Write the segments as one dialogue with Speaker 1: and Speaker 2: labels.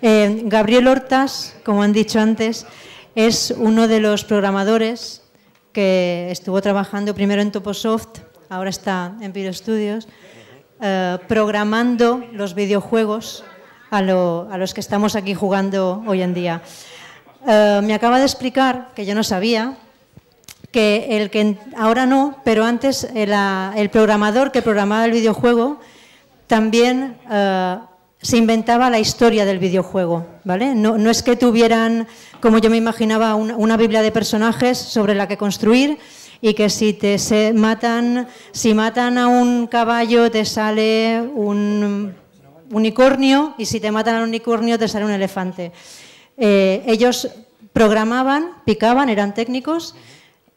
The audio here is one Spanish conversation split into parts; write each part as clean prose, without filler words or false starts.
Speaker 1: Gabriel Hortas, como han dicho antes, es uno de los programadores que estuvo trabajando primero en Toposoft, ahora está en Piro Studios, programando los videojuegos a los que estamos aquí jugando hoy en día. Me acaba de explicar, que yo no sabía, que ahora no, pero antes el programador que programaba el videojuego también se inventaba la historia del videojuego, ¿vale? No es que tuvieran, como yo me imaginaba, una Biblia de personajes sobre la que construir y que si matan a un caballo te sale un unicornio y si te matan al unicornio te sale un elefante. Ellos programaban, picaban, eran técnicos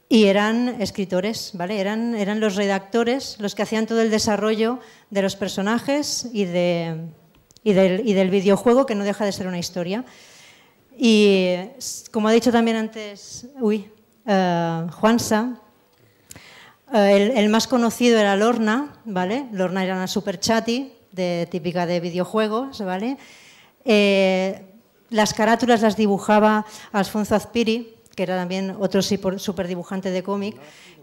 Speaker 1: y eran escritores, ¿vale? Eran los redactores los que hacían todo el desarrollo de los personajes y del videojuego, que no deja de ser una historia. Y como ha dicho también antes Juansa, el más conocido era Lorna, ¿vale? Lorna era una super chati típica de videojuegos, ¿vale? Las carátulas las dibujaba Alfonso Azpiri, que era también otro super dibujante de cómic,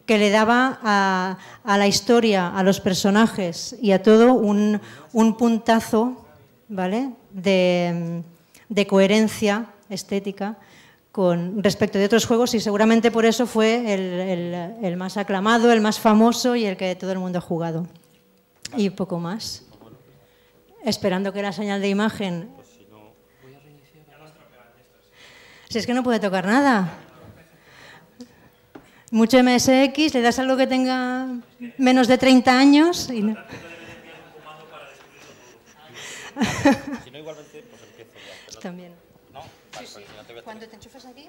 Speaker 1: que le daba a la historia, a los personajes y a todo un puntazo, ¿vale? de coherencia estética con respecto de otros juegos, y seguramente por eso fue el más aclamado, el más famoso y el que todo el mundo ha jugado. Y poco más. Esperando que la señal de imagen... Si es que no puede tocar nada. Mucho MSX, le das algo que tenga menos de 30 años y no...
Speaker 2: Si no, igualmente, pues empiezo ya. No,
Speaker 1: también.
Speaker 2: ¿No? Vale, sí, sí. Si no te voy a...
Speaker 1: Cuando te enchufes aquí...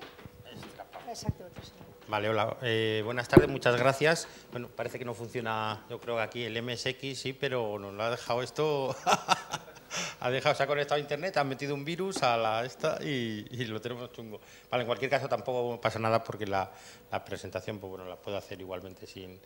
Speaker 1: Exacto. Sí.
Speaker 2: Vale, hola. Buenas tardes, muchas gracias. Bueno, parece que no funciona, yo creo que aquí el MSX sí, pero nos lo ha dejado esto... se ha conectado a internet, ha metido un virus a esta y lo tenemos chungo. Vale, en cualquier caso tampoco pasa nada porque la presentación, pues bueno, la puedo hacer igualmente sin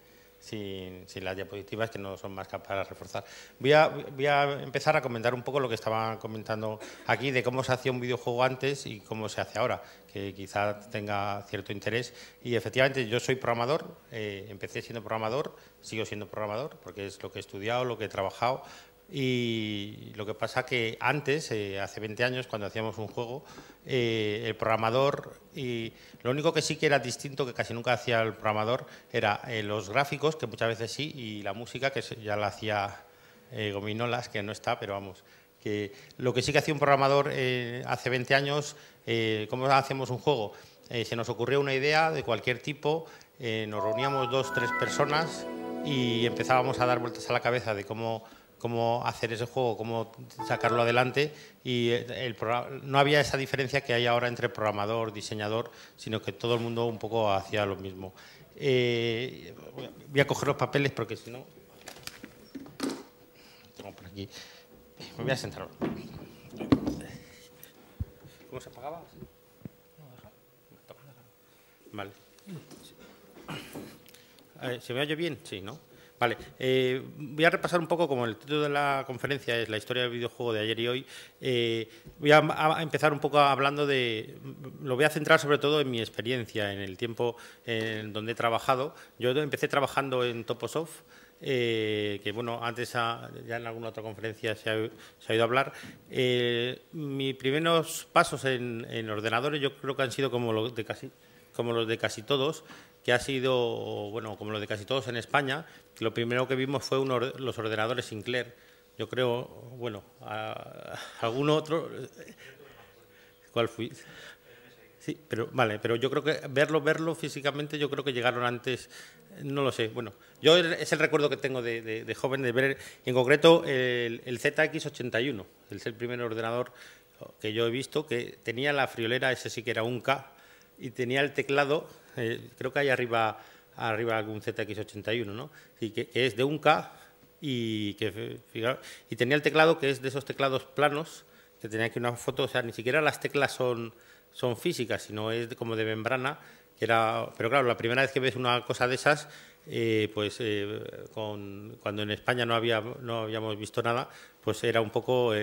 Speaker 2: las diapositivas, que no son más que para reforzar. Voy a empezar a comentar un poco lo que estaba comentando aquí, de cómo se hacía un videojuego antes y cómo se hace ahora, que quizá tenga cierto interés. Y efectivamente yo soy programador, empecé siendo programador, sigo siendo programador, porque es lo que he estudiado, lo que he trabajado. Y lo que pasa que antes, hace 20 años, cuando hacíamos un juego, el programador, y lo único que sí que era distinto, que casi nunca hacía el programador, era los gráficos, que muchas veces sí, y la música, que ya la hacía Gominolas, que no está, pero vamos, que lo que sí que hacía un programador hace 20 años, ¿cómo hacemos un juego? Se nos ocurrió una idea de cualquier tipo, nos reuníamos 2 o 3 personas y empezábamos a dar vueltas a la cabeza de cómo hacer ese juego, cómo sacarlo adelante, y no había esa diferencia que hay ahora entre programador, diseñador, sino que todo el mundo un poco hacía lo mismo. Voy a coger los papeles porque si no... Tengo por aquí. Me voy a sentar. ¿Cómo se apagaba? Vale. ¿Se me oye bien? Sí, ¿no? Vale, voy a repasar un poco, como el título de la conferencia es la historia del videojuego de ayer y hoy. Voy a empezar un poco hablando lo voy a centrar sobre todo en mi experiencia, en el tiempo en donde he trabajado. Yo empecé trabajando en Toposoft, que bueno, antes ya en alguna otra conferencia se ha oído hablar. Mis primeros pasos en ordenadores yo creo que han sido como los de casi todos, que ha sido, bueno, como lo de casi todos en España. Lo primero que vimos fue los ordenadores Sinclair. Yo creo, bueno, algún otro... ¿Cuál fui? Sí, pero vale, pero yo creo que verlo físicamente, yo creo que llegaron antes, no lo sé. Bueno, yo es el recuerdo que tengo de joven, de ver en concreto el ZX81, es el primer ordenador que yo he visto, que tenía la friolera, ese sí que era un K, y tenía el teclado, creo que hay arriba algún ZX81, ¿no? Sí, que es de un K y tenía el teclado que es de esos teclados planos, que tenía aquí una foto, o sea, ni siquiera las teclas son físicas, sino es como de membrana, pero claro, la primera vez que ves una cosa de esas, cuando en España no habíamos visto nada, pues era un poco,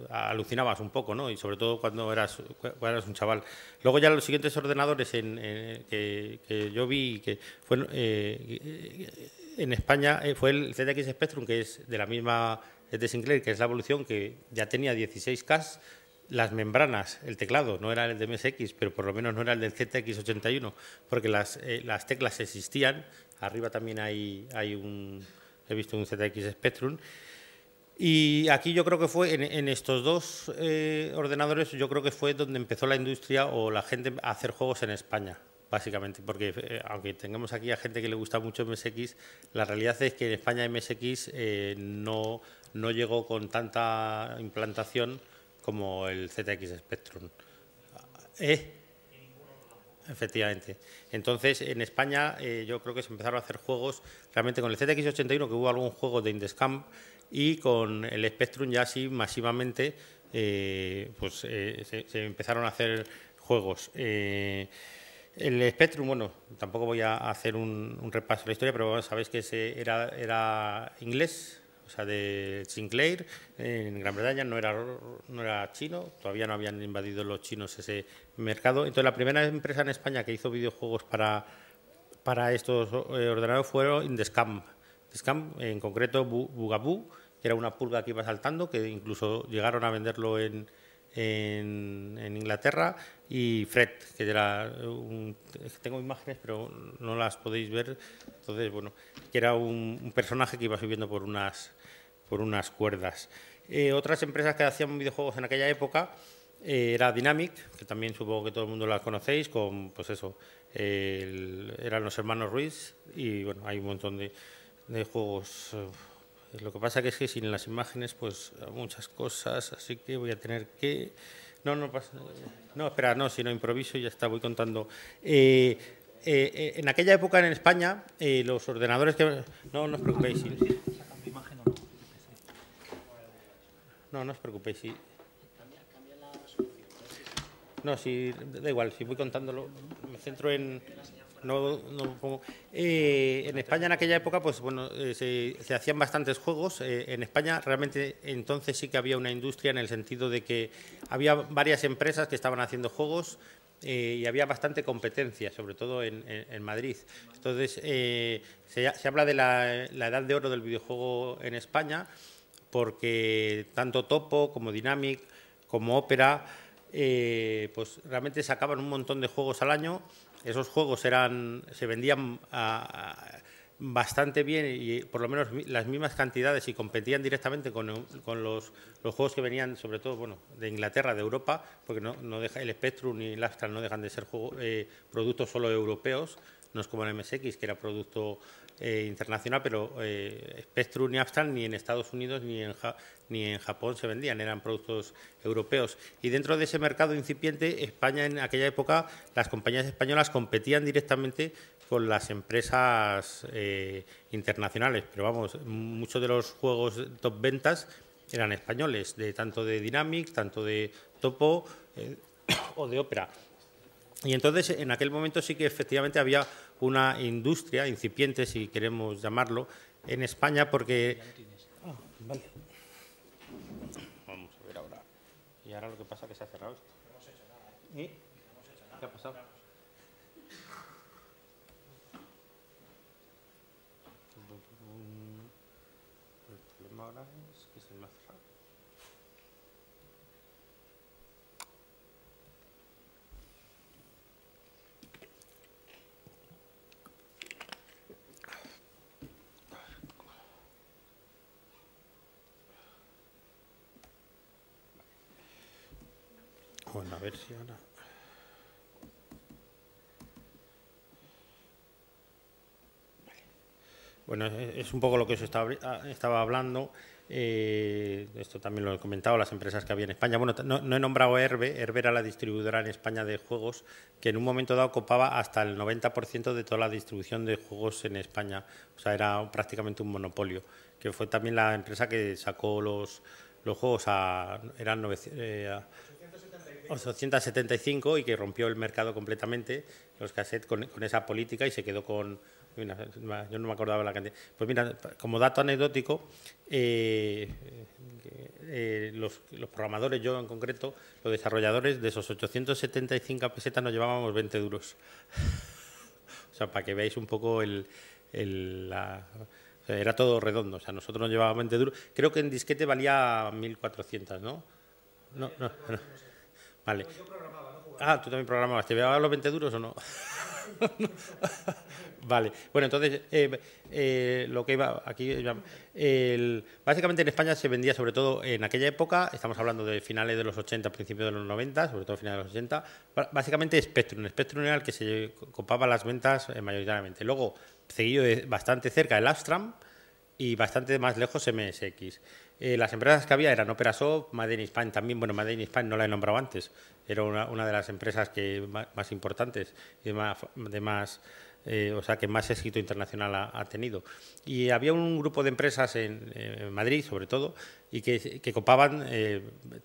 Speaker 2: alucinabas un poco, ¿no? Y sobre todo cuando eras un chaval. Luego ya los siguientes ordenadores que yo vi, que fueron en España, fue el ZX Spectrum, que es de la misma, es de Sinclair, que es la evolución, que ya tenía 16K. Las membranas, el teclado, no era el de MSX, pero por lo menos no era el del ZX81, porque las teclas existían. Arriba también he visto un ZX Spectrum. Y aquí yo creo que fue, en estos dos ordenadores, yo creo que fue donde empezó la industria o la gente a hacer juegos en España, básicamente, porque aunque tengamos aquí a gente que le gusta mucho MSX, la realidad es que en España MSX no llegó con tanta implantación como el ZX Spectrum. Efectivamente. Entonces, en España yo creo que se empezaron a hacer juegos realmente con el ZX81, que hubo algún juego de Indescamp, y con el Spectrum ya así masivamente se empezaron a hacer juegos. El Spectrum, bueno, tampoco voy a hacer un repaso de la historia, pero sabéis que era inglés, o sea, de Sinclair. En Gran Bretaña no era chino, todavía no habían invadido los chinos ese mercado. Entonces, la primera empresa en España que hizo videojuegos para estos ordenadores fue Indescamp. Indescamp, en concreto Bugaboo, que era una pulga que iba saltando, que incluso llegaron a venderlo en Inglaterra, y Fred, que era tengo imágenes pero no las podéis ver, entonces bueno, que era un personaje que iba subiendo por unas cuerdas. Otras empresas que hacían videojuegos en aquella época era Dynamic, que también supongo que todo el mundo las conocéis, con pues eso, eran los hermanos Ruiz, y bueno, hay un montón de juegos. Lo que pasa que es que sin las imágenes, pues muchas cosas, así que voy a tener que... No pasa... No, espera, no, si no improviso y ya está, voy contando. En aquella época en España, los ordenadores que... No os preocupéis. Sí. No os preocupéis. Sí. No, si da igual, si voy contándolo, me centro en... No pongo. En España en aquella época, pues bueno, se hacían bastantes juegos. En España realmente entonces sí que había una industria, en el sentido de que había varias empresas que estaban haciendo juegos y había bastante competencia, sobre todo en Madrid. Entonces se habla de la edad de oro del videojuego en España, porque tanto Topo como Dynamic como Opera pues realmente sacaban un montón de juegos al año. Esos juegos se vendían bastante bien, y por lo menos las mismas cantidades, y competían directamente con los juegos que venían, sobre todo bueno, de Inglaterra, de Europa, porque no deja, el Spectrum y el Amstrad no dejan de ser productos solo europeos. No es como el MSX, que era producto internacional, pero Spectrum y Amstrad ni en Estados Unidos ni en Japón se vendían, eran productos europeos. Y dentro de ese mercado incipiente, España en aquella época, las compañías españolas competían directamente con las empresas internacionales. Pero vamos, muchos de los juegos top ventas eran españoles, tanto de Dynamic, tanto de Topo o de Opera. Y entonces, en aquel momento sí que efectivamente había una industria incipiente, si queremos llamarlo, en España, porque... Vale. Vamos a ver ahora. Y ahora lo que pasa es que se ha cerrado esto. ¿Y? ¿Qué ha pasado? El problema ahora es que se me ha cerrado. Bueno, a ver si ahora... Bueno, es un poco lo que os estaba hablando. Esto también lo he comentado, las empresas que había en España. Bueno, no he nombrado Herbe. Herbe era la distribuidora en España de juegos, que en un momento dado copaba hasta el 90% de toda la distribución de juegos en España. O sea, era prácticamente un monopolio, que fue también la empresa que sacó los juegos eran 875, y que rompió el mercado completamente, los cassettes, con esa política, y se quedó con Mira, yo no me acordaba la cantidad. Pues mira, como dato anecdótico, los programadores, yo en concreto, los desarrolladores, de esos 875 pesetas nos llevábamos 20 duros. O sea, para que veáis un poco o sea, era todo redondo. O sea, nosotros nos llevábamos 20 duros. Creo que en disquete valía 1.400, ¿no? No. Vale. Ah, tú también programabas. ¿Te llevabas los 20 duros o no? Vale, bueno, entonces lo que iba aquí, básicamente en España se vendía sobre todo en aquella época, estamos hablando de finales de los 80, principios de los 90, sobre todo finales de los 80, básicamente Spectrum era el que se copaba las ventas mayoritariamente. Luego, seguido bastante cerca el Astram y bastante más lejos MSX. Las empresas que había eran Operasoft, Made in Spain también. Bueno, Made in Spain no la he nombrado antes, era una de las empresas más importantes y o sea, que más éxito internacional ha tenido. Y había un grupo de empresas en Madrid, sobre todo, y que copaban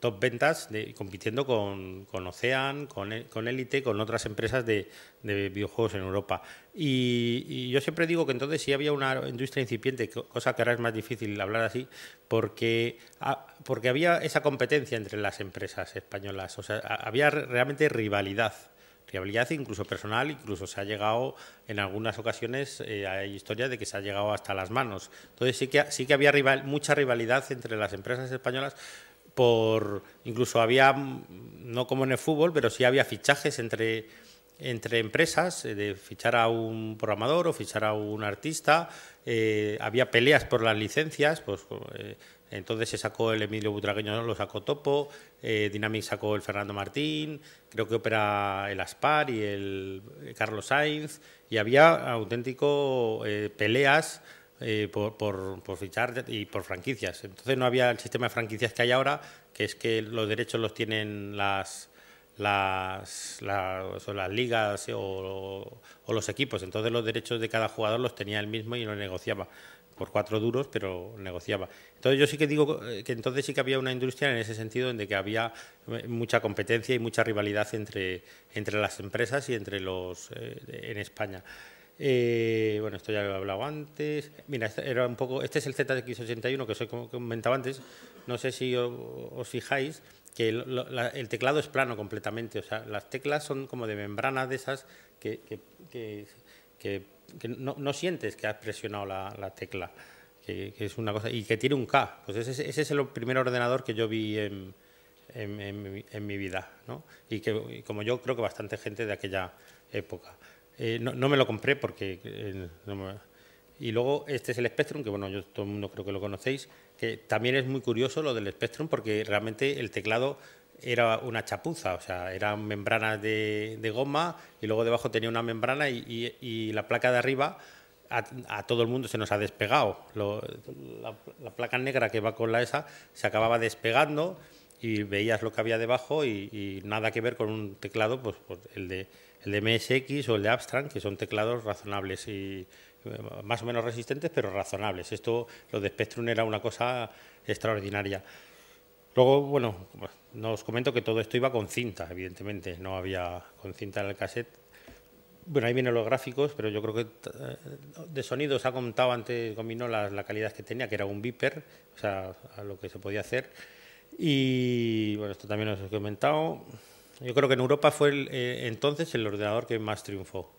Speaker 2: top ventas compitiendo con Ocean, con Elite, con otras empresas de videojuegos en Europa. Y yo siempre digo que entonces sí había una industria incipiente, cosa que ahora es más difícil hablar así, porque había esa competencia entre las empresas españolas. O sea, había realmente rivalidad incluso personal, incluso se ha llegado en algunas ocasiones, hay historias de que se ha llegado hasta las manos. Entonces sí que había mucha rivalidad entre las empresas españolas, incluso había, no como en el fútbol, pero sí había fichajes entre empresas, de fichar a un programador o fichar a un artista, había peleas por las licencias, pues entonces se sacó el Emilio Butragueño, lo sacó Topo, Dynamic sacó el Fernando Martín, creo que Opera el Aspar y el Carlos Sainz, y había auténtico peleas por fichar y por franquicias. Entonces no había el sistema de franquicias que hay ahora, que es que los derechos los tienen las ligas o los equipos. Entonces los derechos de cada jugador los tenía él mismo y los negociaba por 4 duros, pero negociaba. Entonces yo sí que digo que entonces sí que había una industria en ese sentido, en que había mucha competencia y mucha rivalidad entre las empresas y entre en España. Bueno, esto ya lo he hablado antes. Mira, este es el ZX81 que os he comentado antes. No sé si os fijáis que el teclado es plano completamente. O sea, las teclas son como de membrana de esas que no sientes que has presionado la tecla, que es una cosa, y que tiene un K. Pues ese es el primer ordenador que yo vi en mi vida, ¿no? Y como yo creo que bastante gente de aquella época. No me lo compré porque... Y luego este es el Spectrum, que bueno, todo el mundo creo que lo conocéis, que también es muy curioso lo del Spectrum porque realmente el teclado era una chapuza, o sea, eran membranas de goma y luego debajo tenía una membrana y la placa de arriba a todo el mundo se nos ha despegado. La placa negra que va con la esa se acababa despegando y veías lo que había debajo y nada que ver con un teclado, pues el de MSX o el de Abstrand, que son teclados razonables y más o menos resistentes, pero razonables. Lo de Spectrum era una cosa extraordinaria. Luego, bueno, no os comento que todo esto iba con cinta, evidentemente, no había con cinta en el cassette. Bueno, ahí vienen los gráficos, pero yo creo que de sonido os ha contado antes Gomino la calidad que tenía, que era un Viper, o sea, a lo que se podía hacer. Y bueno, esto también os he comentado. Yo creo que en Europa fue entonces el ordenador que más triunfó.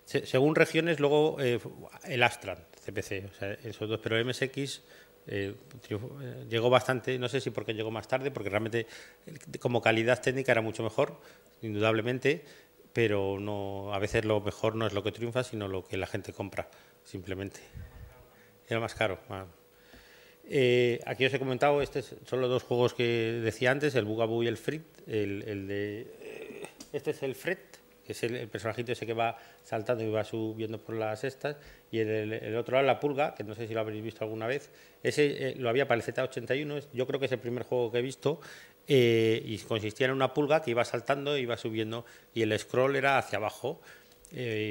Speaker 2: Según regiones, luego el Astran, CPC, o sea, esos dos, pero el MSX llegó bastante, no sé si porque llegó más tarde, porque realmente como calidad técnica era mucho mejor, indudablemente, pero no, a veces lo mejor no es lo que triunfa, sino lo que la gente compra, simplemente. Era más caro. Aquí os he comentado, son los dos juegos que decía antes, el Bugaboo y el Frit. Este es el Fret, que es el personajito ese que va saltando y va subiendo por las estas, y el otro lado la pulga, que no sé si lo habréis visto alguna vez. Ese lo había para el Z81, yo creo que es el primer juego que he visto, y consistía en una pulga que iba saltando, iba subiendo, y el scroll era hacia abajo.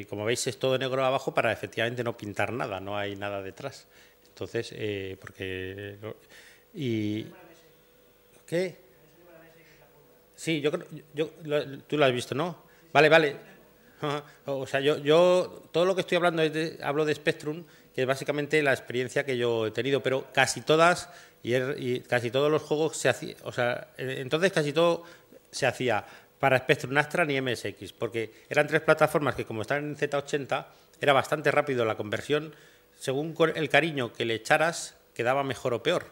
Speaker 2: Como veis es todo negro abajo para efectivamente no pintar nada, no hay nada detrás. Entonces, porque... ¿Qué? Sí, tú lo has visto, ¿no? Vale. O sea, yo todo lo que estoy hablando hablo de Spectrum, que es básicamente la experiencia que yo he tenido, pero casi todas y casi todos los juegos se hacían, o sea, entonces casi todo se hacía para Spectrum, Astran y MSX, porque eran tres plataformas que, como están en Z80, era bastante rápido la conversión, según el cariño que le echaras, quedaba mejor o peor.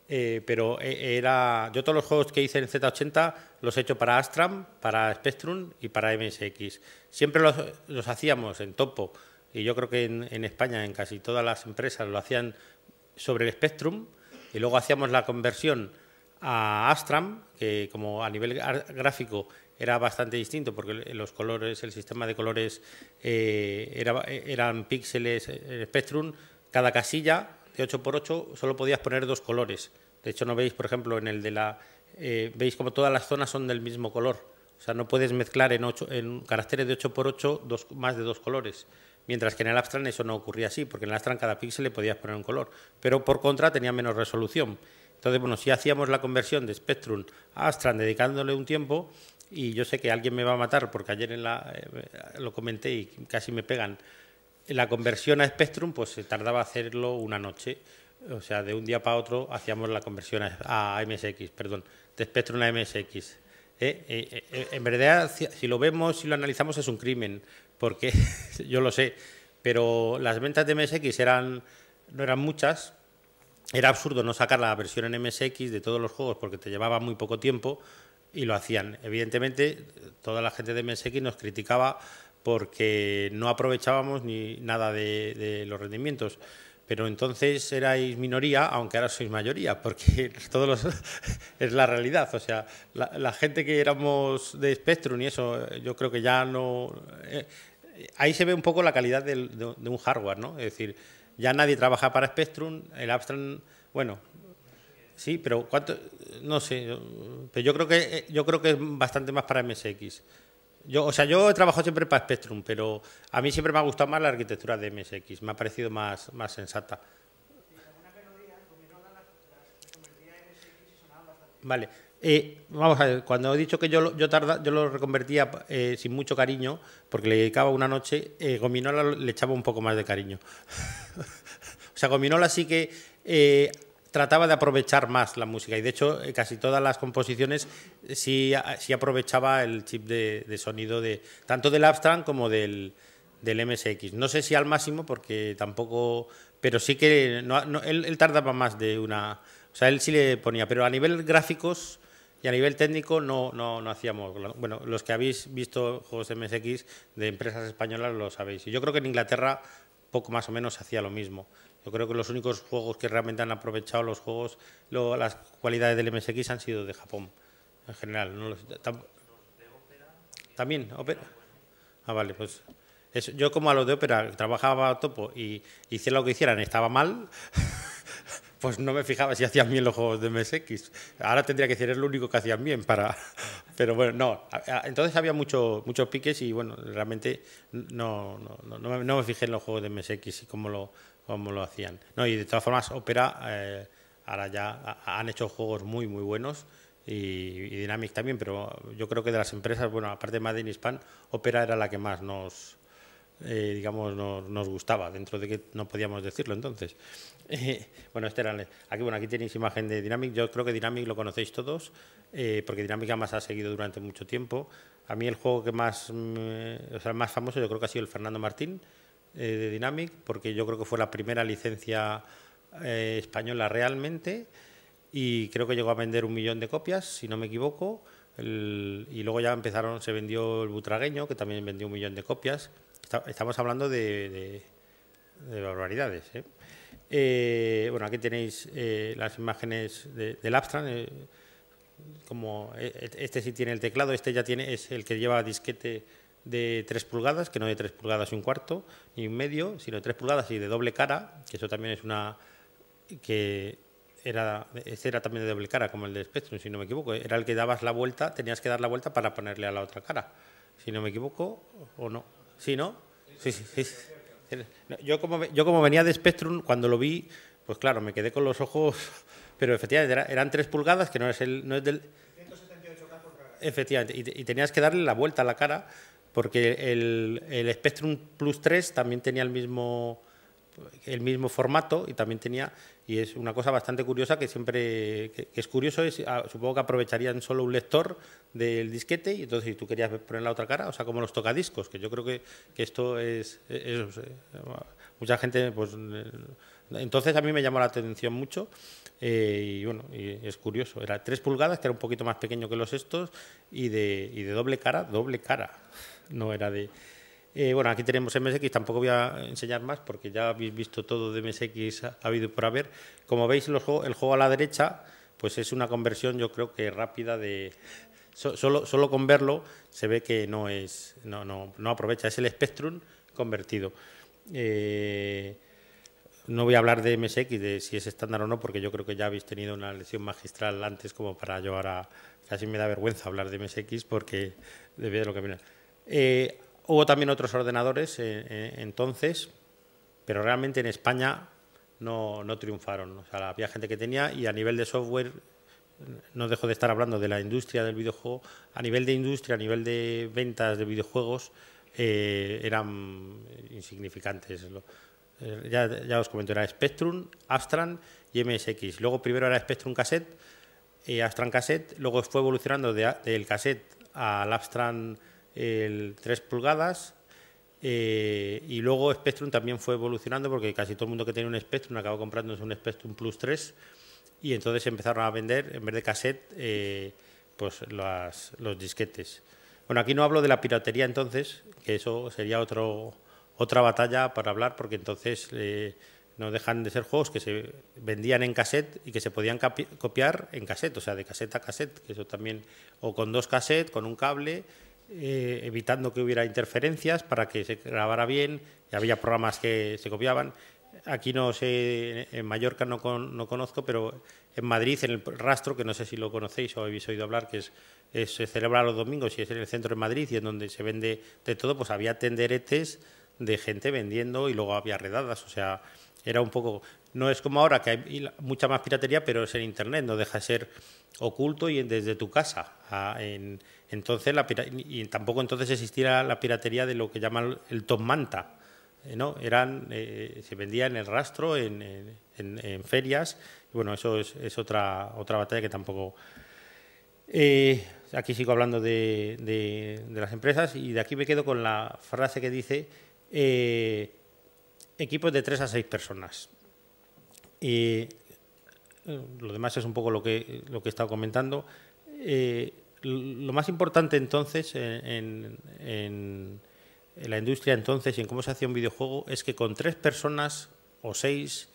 Speaker 2: Pero yo todos los juegos que hice en Z80 los he hecho para Astram, para Spectrum y para MSX. Siempre los hacíamos en topo, y yo creo que en España, en casi todas las empresas, lo hacían sobre el Spectrum, y luego hacíamos la conversión a Astram, que como a nivel gráfico era bastante distinto, porque los colores, el sistema de colores eran píxeles en Spectrum. Cada casilla de 8×8 solo podías poner 2 colores. De hecho, no veis, por ejemplo, en el de la... veis como todas las zonas son del mismo color. O sea, no puedes mezclar en caracteres de 8×8 más de 2 colores. Mientras que en el Astran eso no ocurría así, porque en el Astran cada píxel le podías poner un color. Pero por contra tenía menos resolución. Entonces, bueno, si hacíamos la conversión de Spectrum a Astran dedicándole un tiempo, y yo sé que alguien me va a matar porque ayer lo comenté y casi me pegan, la conversión a Spectrum pues se tardaba hacerlo una noche. O sea, de un día para otro hacíamos la conversión a MSX, perdón, de Spectrum a MSX. En verdad, si lo vemos, si lo analizamos, es un crimen, porque yo lo sé, pero las ventas de MSX no eran muchas. Era absurdo no sacar la versión en MSX de todos los juegos porque te llevaba muy poco tiempo, y lo hacían. Evidentemente, toda la gente de MSX nos criticaba porque no aprovechábamos ni nada de los rendimientos. Pero entonces erais minoría, aunque ahora sois mayoría, porque es la realidad. O sea, la gente que éramos de Spectrum y eso, yo creo que ya no... ahí se ve un poco la calidad de un hardware, ¿no? Es decir, ya nadie trabaja para Spectrum, el Astran, bueno, sí, pero ¿cuánto? No sé, pero yo creo que es bastante más para MSX. Yo he trabajado siempre para Spectrum, pero a mí siempre me ha gustado más la arquitectura de MSX, me ha parecido más sensata. Vale, vamos a ver, cuando he dicho que yo lo reconvertía sin mucho cariño, porque le dedicaba una noche, Gominola le echaba un poco más de cariño. O sea, Gominola sí que trataba de aprovechar más la música, y de hecho casi todas las composiciones sí aprovechaba el chip de sonido tanto del Astran como del MSX. No sé si al máximo, porque tampoco, pero sí que él tardaba más de una... O sea, él sí le ponía, pero a nivel gráficos y a nivel técnico no hacíamos... Bueno, los que habéis visto juegos de MSX de empresas españolas lo sabéis. Y yo creo que en Inglaterra poco más o menos se hacía lo mismo. Yo creo que los únicos juegos que realmente han aprovechado las cualidades del MSX han sido de Japón, en general. ¿También? ¿Ópera? Ah, vale, pues... yo como a los de Ópera trabajaba a topo y hiciera lo que hicieran estaba mal, pues no me fijaba si hacían bien los juegos de MSX. Ahora tendría que decir, es lo único que hacían bien para... Pero bueno, no. Entonces había muchos piques y bueno, realmente no me fijé en los juegos de MSX y cómo lo hacían. No, y de todas formas, Opera ahora ya han hecho juegos muy, muy buenos, y Dynamic también, pero yo creo que de las empresas, bueno, aparte de Made in Japan, Opera era la que más nos gustaba, dentro de que no podíamos decirlo entonces. Bueno, aquí tenéis imagen de Dynamic. Yo creo que Dynamic lo conocéis todos, porque Dynamic además ha seguido durante mucho tiempo. A mí el juego que más famoso yo creo que ha sido el Fernando Martín, de Dynamic, porque yo creo que fue la primera licencia española realmente, y creo que llegó a vender 1 millón de copias, si no me equivoco, y luego ya se vendió el Butragueño, que también vendió 1 millón de copias. Estamos hablando de barbaridades, bueno, aquí tenéis las imágenes del Astran, como este sí tiene el teclado, este ya es el que lleva disquete de 3 pulgadas, que no de 3 pulgadas y un cuarto, ni un medio, sino de 3 pulgadas y de doble cara, que eso también es este era también de doble cara, como el de Spectrum, si no me equivoco. Era el que dabas la vuelta, tenías que dar la vuelta para ponerle a la otra cara, si no me equivoco, o no. ¿Sí, no? Sí. Yo como venía de Spectrum, cuando lo vi, pues claro, me quedé con los ojos, pero efectivamente eran 3 pulgadas, que no es del... 178K por cara. Efectivamente, y tenías que darle la vuelta a la cara, porque el Spectrum Plus 3 también tenía el mismo formato y también tenía, y es una cosa bastante curiosa que siempre, que es curioso, supongo que aprovecharían solo un lector del disquete y entonces si tú querías poner la otra cara, o sea, como los tocadiscos, que yo creo que esto es mucha gente, pues entonces a mí me llamó la atención mucho y bueno, y es curioso, era 3 pulgadas, que era un poquito más pequeño que los estos y de doble cara, no era de... bueno, aquí tenemos MSX, tampoco voy a enseñar más porque ya habéis visto todo de MSX ha habido y por haber. Como veis, el juego a la derecha pues es una conversión, yo creo que rápida de... Solo con verlo se ve que no aprovecha, es el Spectrum convertido. No voy a hablar de MSX, de si es estándar o no, porque yo creo que ya habéis tenido una lección magistral antes como para yo ahora... Casi me da vergüenza hablar de MSX porque de lo que viene. Hubo también otros ordenadores entonces, pero realmente en España no triunfaron. O sea, había gente que tenía y a nivel de software, no dejo de estar hablando de la industria del videojuego, a nivel de industria, a nivel de ventas de videojuegos, eran insignificantes. Ya os comento, era Spectrum, Astran y MSX. Luego primero era Spectrum Cassette, Astran Cassette, luego fue evolucionando del cassette al Astran el 3 pulgadas y luego Spectrum también fue evolucionando porque casi todo el mundo que tenía un Spectrum acabó comprándose un Spectrum Plus 3 y entonces empezaron a vender, en vez de cassette, pues los disquetes. Bueno, aquí no hablo de la piratería entonces, que eso sería otra batalla para hablar porque entonces no dejan de ser juegos que se vendían en cassette y que se podían copiar en cassette, o sea, de cassette a cassette, que eso también, o con 2 cassettes, con un cable, evitando que hubiera interferencias para que se grabara bien, y había programas que se copiaban. Aquí no sé, en Mallorca no conozco, pero en Madrid, en el Rastro, que no sé si lo conocéis o habéis oído hablar, que se celebra los domingos y es en el centro de Madrid y en donde se vende de todo, pues había tenderetes de gente vendiendo y luego había redadas, o sea, era un poco... No es como ahora que hay mucha más piratería, pero es en Internet, no deja de ser oculto y desde tu casa. Entonces y tampoco entonces existía la piratería de lo que llaman el top manta, ¿no? Se vendía en el Rastro, en ferias, y bueno, eso es otra batalla que tampoco... aquí sigo hablando de las empresas y de aquí me quedo con la frase que dice equipos de 3 a 6 personas. Lo demás es un poco lo que he estado comentando. Lo más importante entonces en la industria entonces y en cómo se hacía un videojuego es que con 3 personas o 6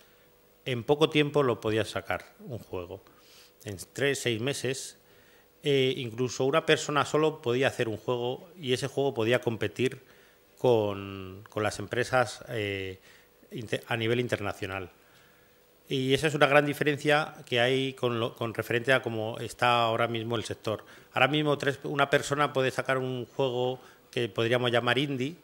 Speaker 2: en poco tiempo lo podías sacar un juego. En 3, 6 meses incluso una persona solo podía hacer un juego y ese juego podía competir con las empresas a nivel internacional. Y esa es una gran diferencia que hay con referente a cómo está ahora mismo el sector. Ahora mismo una persona puede sacar un juego que podríamos llamar indie,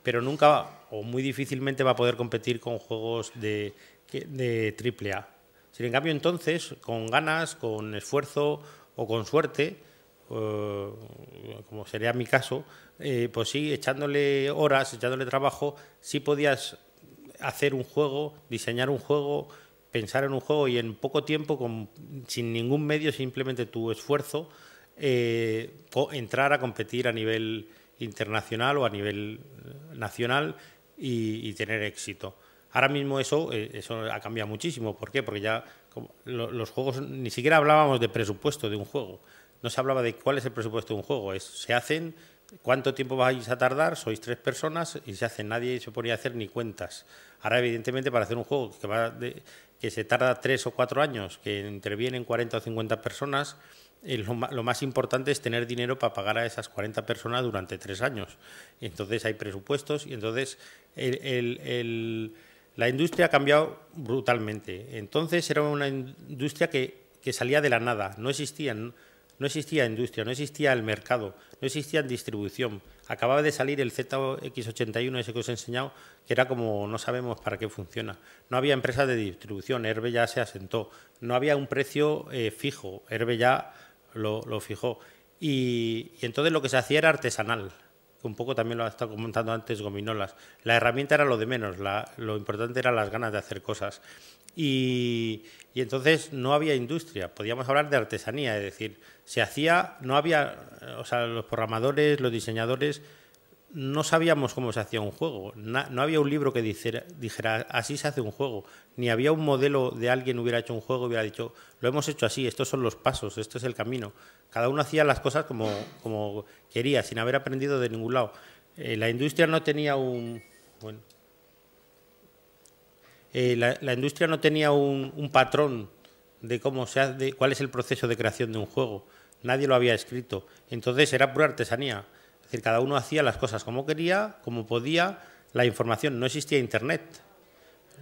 Speaker 2: pero nunca o muy difícilmente va a poder competir con juegos de AAA. Sin en cambio, entonces, con ganas, con esfuerzo o con suerte, como sería mi caso, pues sí, echándole horas, echándole trabajo, sí podías hacer un juego, diseñar un juego, pensar en un juego y en poco tiempo, sin ningún medio, simplemente tu esfuerzo, entrar a competir a nivel internacional o a nivel nacional y tener éxito. Ahora mismo eso ha cambiado muchísimo. ¿Por qué? Porque ya los juegos, ni siquiera hablábamos de presupuesto de un juego. No se hablaba de cuál es el presupuesto de un juego. Se hacen, cuánto tiempo vais a tardar, sois 3 personas y se hacen. Nadie se ponía a hacer ni cuentas. Ahora, evidentemente, para hacer un juego que se tarda 3 o 4 años, que intervienen 40 o 50 personas, lo más importante es tener dinero para pagar a esas 40 personas durante 3 años. Y entonces hay presupuestos y entonces la industria ha cambiado brutalmente. Entonces era una industria que salía de la nada, no existía industria, no existía el mercado, no existía distribución. Acababa de salir el ZX81, ese que os he enseñado, que era como no sabemos para qué funciona. No había empresas de distribución, Herbe ya se asentó. No había un precio fijo, Herbe ya lo fijó. Y entonces lo que se hacía era artesanal. que un poco también lo ha estado comentando antes Gominolas. La herramienta era lo de menos, lo importante eran las ganas de hacer cosas. Y entonces no había industria, podíamos hablar de artesanía, es decir, se hacía, no había, o sea, los programadores, los diseñadores, no sabíamos cómo se hacía un juego, no había un libro que dijera así se hace un juego, ni había un modelo de alguien hubiera hecho un juego y hubiera dicho lo hemos hecho así, estos son los pasos, esto es el camino. Cada uno hacía las cosas como quería, sin haber aprendido de ningún lado. La industria no tenía un... Bueno, la industria no tenía un patrón de cómo se hace, cuál es el proceso de creación de un juego. Nadie lo había escrito. Entonces era pura artesanía. Es decir, cada uno hacía las cosas como quería, como podía. La información, no existía Internet.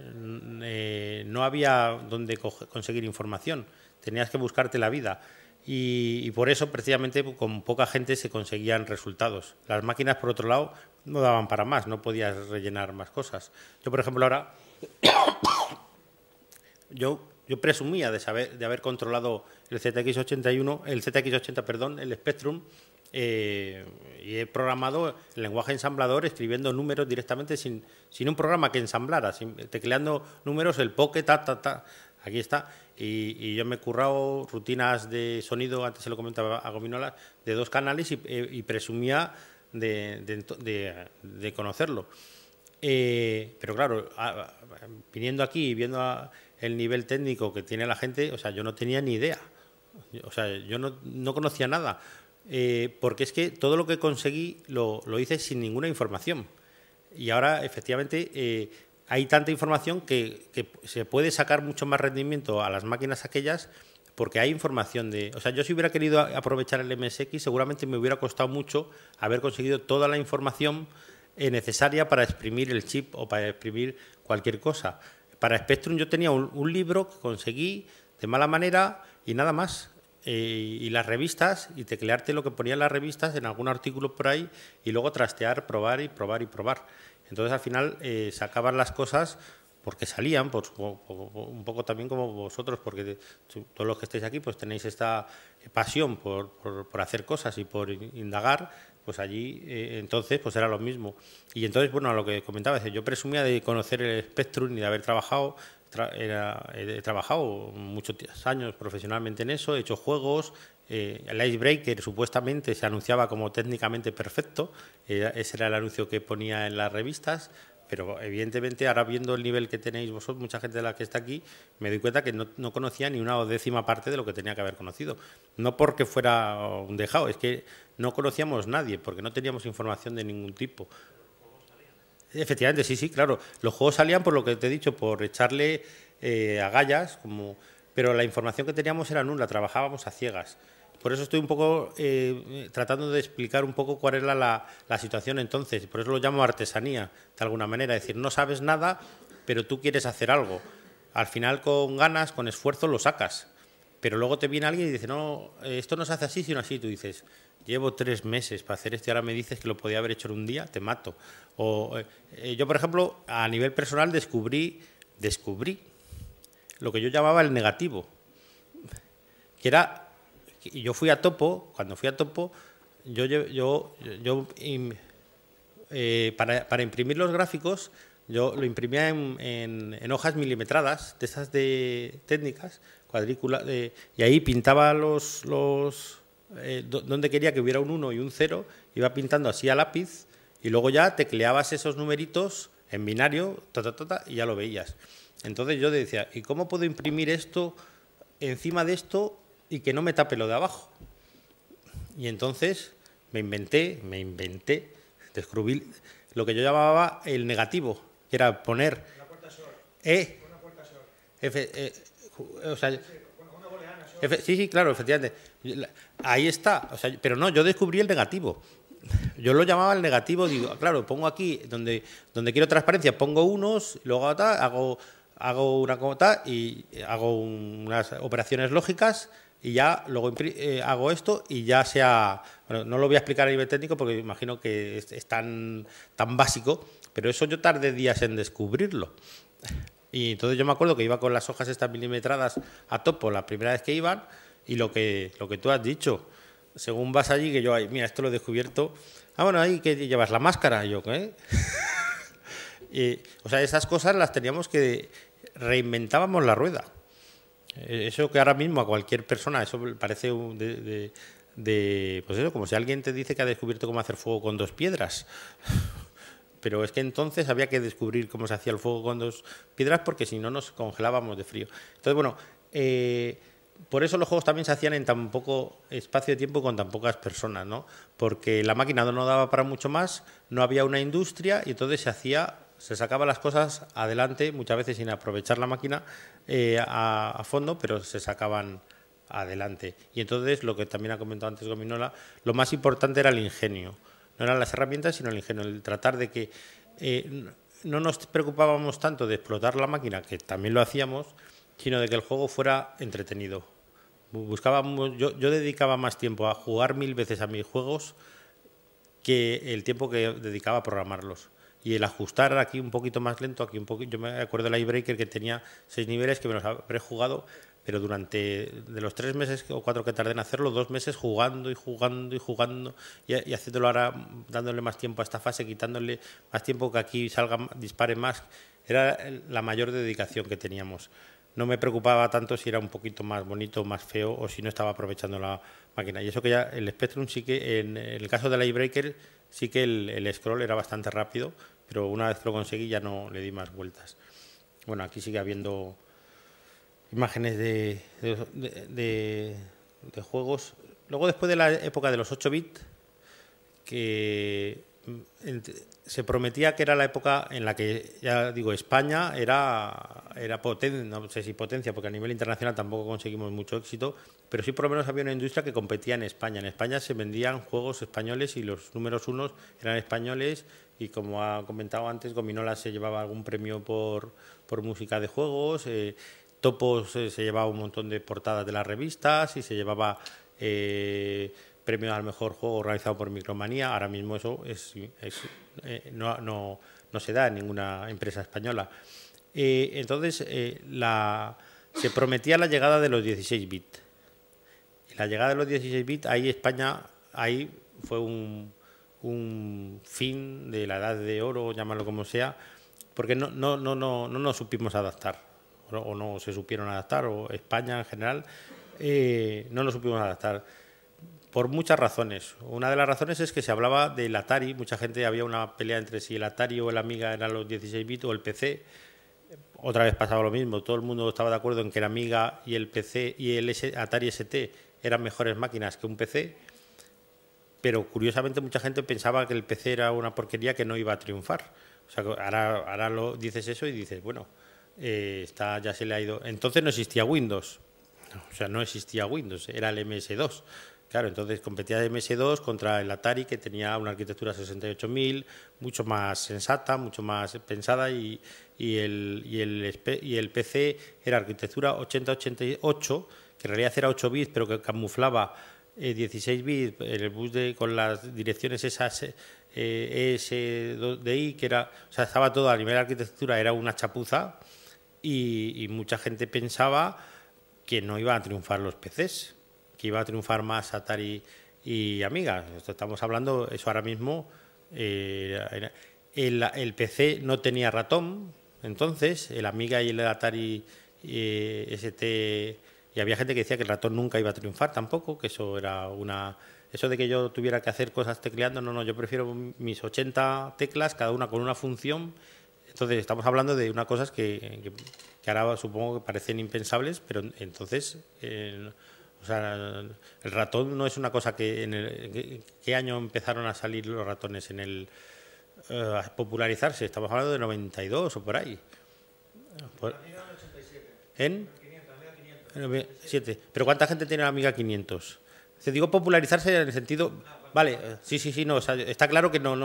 Speaker 2: No había donde conseguir información. Tenías que buscarte la vida. Y por eso, precisamente, con poca gente se conseguían resultados. Las máquinas, por otro lado, no daban para más. No podías rellenar más cosas. Yo, por ejemplo, ahora... Yo presumía de haber controlado el ZX80, perdón, el Spectrum, y he programado el lenguaje ensamblador escribiendo números directamente sin un programa que ensamblara, tecleando números, el Pocket, aquí está. Y yo me he currado rutinas de sonido, antes se lo comentaba a Gominolas, de 2 canales y presumía de conocerlo. Pero claro, viniendo aquí y viendo el nivel técnico que tiene la gente, o sea, yo no tenía ni idea. O sea, yo no conocía nada. Porque es que todo lo que conseguí lo hice sin ninguna información. Y ahora, efectivamente, hay tanta información que se puede sacar mucho más rendimiento a las máquinas aquellas porque hay información de... O sea, yo si hubiera querido aprovechar el MSX, seguramente me hubiera costado mucho haber conseguido toda la información necesaria para exprimir el chip o para exprimir cualquier cosa. Para Spectrum yo tenía un libro que conseguí de mala manera y nada más. Y las revistas, y teclearte lo que ponían las revistas en algún artículo por ahí y luego trastear, probar y probar y probar. Entonces al final sacaban las cosas porque salían, un poco también como vosotros, porque todos los que estáis aquí pues tenéis esta pasión por hacer cosas y por indagar. Pues allí entonces pues era lo mismo. Y entonces, bueno, a lo que comentaba, yo presumía de conocer el Spectrum y de haber trabajado, he trabajado muchos años profesionalmente en eso, he hecho juegos, el Icebreaker supuestamente se anunciaba como técnicamente perfecto, ese era el anuncio que ponía en las revistas, pero evidentemente ahora viendo el nivel que tenéis vosotros, mucha gente de la que está aquí, me doy cuenta que no conocía ni una 1/10 parte de lo que tenía que haber conocido. No porque fuera un dejado, es que no conocíamos nadie, porque no teníamos información de ningún tipo. Efectivamente, sí, claro. Los juegos salían por lo que te he dicho, por echarle agallas, pero la información que teníamos era nula, trabajábamos a ciegas. Por eso estoy un poco tratando de explicar un poco cuál era la situación entonces. Por eso lo llamo artesanía, de alguna manera. Es decir, no sabes nada, pero tú quieres hacer algo. Al final, con ganas, con esfuerzo, lo sacas. Pero luego te viene alguien y dice, no, esto no se hace así, sino así. Tú dices, llevo 3 meses para hacer esto y ahora me dices que lo podía haber hecho en un día, te mato. O yo, por ejemplo, a nivel personal descubrí lo que yo llamaba el negativo, que era... Y yo fui a Topo, cuando fui a Topo, para imprimir los gráficos, yo lo imprimía en hojas milimetradas, de esas de técnicas, cuadrícula, y ahí pintaba donde quería que hubiera un 1 y un 0, iba pintando así a lápiz, y luego ya tecleabas esos numeritos en binario, y ya lo veías. Entonces yo decía, ¿y cómo puedo imprimir esto encima de esto y que no me tape lo de abajo? Y entonces me inventé, descubrí lo que yo llamaba el negativo, que era poner...
Speaker 3: Una puerta short.
Speaker 2: Una
Speaker 3: puerta short.
Speaker 2: O sea,
Speaker 3: una booleana short.
Speaker 2: sí, claro, efectivamente. Ahí está. O sea, pero no, yo descubrí el negativo. Yo lo llamaba el negativo, digo, claro, pongo aquí donde quiero transparencia, pongo unos, luego hago una cota y hago unas operaciones lógicas y ya luego hago esto y ya sea... Bueno, no lo voy a explicar a nivel técnico porque imagino que es tan básico, pero eso yo tardé días en descubrirlo. Y entonces yo me acuerdo que iba con las hojas estas milimetradas a Topo la primera vez que iban y lo que tú has dicho, según vas allí, que yo, mira, esto lo he descubierto Ah, bueno, ahí que llevas la máscara. Y yo, ¿qué? O sea, esas cosas las teníamos que... Reinventábamos la rueda. Eso que ahora mismo a cualquier persona, eso parece pues eso, como si alguien te dice que ha descubierto cómo hacer fuego con 2 piedras. Pero es que entonces había que descubrir cómo se hacía el fuego con 2 piedras porque si no nos congelábamos de frío. Entonces, bueno, por eso los juegos también se hacían en tan poco espacio de tiempo con tan pocas personas, ¿no? Porque la máquina no daba para mucho más, no había una industria y entonces se sacaban las cosas adelante, muchas veces sin aprovechar la máquina a fondo, pero se sacaban adelante. Y entonces, lo que también ha comentado antes Gominola, lo más importante era el ingenio. No eran las herramientas, sino el ingenio, el tratar de que no nos preocupábamos tanto de explotar la máquina, que también lo hacíamos, sino de que el juego fuera entretenido. Yo dedicaba más tiempo a jugar 1000 veces a mis juegos que el tiempo que dedicaba a programarlos. Y el ajustar aquí un poquito más lento, aquí un poquito. Yo me acuerdo de la iBreaker que tenía 6 niveles que me los habré jugado, pero durante de los 3 meses o 4 que tardé en hacerlo, 2 meses jugando y jugando y jugando y haciéndolo ahora, dándole más tiempo a esta fase, quitándole más tiempo que aquí dispare más. Era la mayor dedicación que teníamos. No me preocupaba tanto si era un poquito más bonito, más feo o si no estaba aprovechando la máquina. Y eso que ya el Spectrum sí que, en el caso de la iBreaker, sí que el scroll era bastante rápido, pero una vez que lo conseguí ya no le di más vueltas. Bueno, aquí sigue habiendo imágenes de juegos. Luego, después de la época de los 8 bits, que se prometía que era la época en la que, ya digo, España era potencia, no sé si potencia, porque a nivel internacional tampoco conseguimos mucho éxito, pero sí por lo menos había una industria que competía en España. En España se vendían juegos españoles y los números unos eran españoles y, como ha comentado antes, Gominola se llevaba algún premio por música de juegos, Topos se llevaba un montón de portadas de las revistas y se llevaba premio al mejor juego organizado por Micromanía. Ahora mismo eso no se da en ninguna empresa española. Entonces, se prometía la llegada de los 16 bits. Y la llegada de los 16 bits, ahí España, ahí fue un fin de la edad de oro, llámalo como sea, porque no nos supimos adaptar, o no se supieron adaptar, o España en general no nos supimos adaptar. Por muchas razones. Una de las razones es que se hablaba del Atari. Mucha gente, había una pelea entre si el Atari o el Amiga eran los 16 bits o el PC. Otra vez pasaba lo mismo. Todo el mundo estaba de acuerdo en que el Amiga y el PC y el Atari ST eran mejores máquinas que un PC. Pero curiosamente mucha gente pensaba que el PC era una porquería que no iba a triunfar. O sea, ahora lo dices eso y dices, bueno, ya se le ha ido. Entonces no existía Windows. O sea, no existía Windows, era el MS2. Claro, entonces competía el MS2 contra el Atari, que tenía una arquitectura 68000, mucho más sensata, mucho más pensada, y el PC era arquitectura 8088, que en realidad era 8 bits, pero que camuflaba 16 bits, el bus con las direcciones esas ESDI, que era, o sea, estaba todo a nivel de arquitectura, era una chapuza, y mucha gente pensaba que no iban a triunfar los PCs, que iba a triunfar más Atari y Amiga. Esto estamos hablando, eso ahora mismo, el PC no tenía ratón, entonces el Amiga y el Atari ST, y había gente que decía que el ratón nunca iba a triunfar tampoco, que eso era eso de que yo tuviera que hacer cosas tecleando, no, yo prefiero mis 80 teclas, cada una con una función. Entonces estamos hablando de unas cosas que ahora supongo que parecen impensables, pero entonces... o sea, el ratón no es una cosa que... ¿Qué año empezaron a salir los ratones a popularizarse? Estamos hablando de 92 o por ahí. ¿En? 7. ¿Pero cuánta gente tiene la Amiga 500? Te digo popularizarse en el sentido... Vale, sí, no, o sea, está claro que no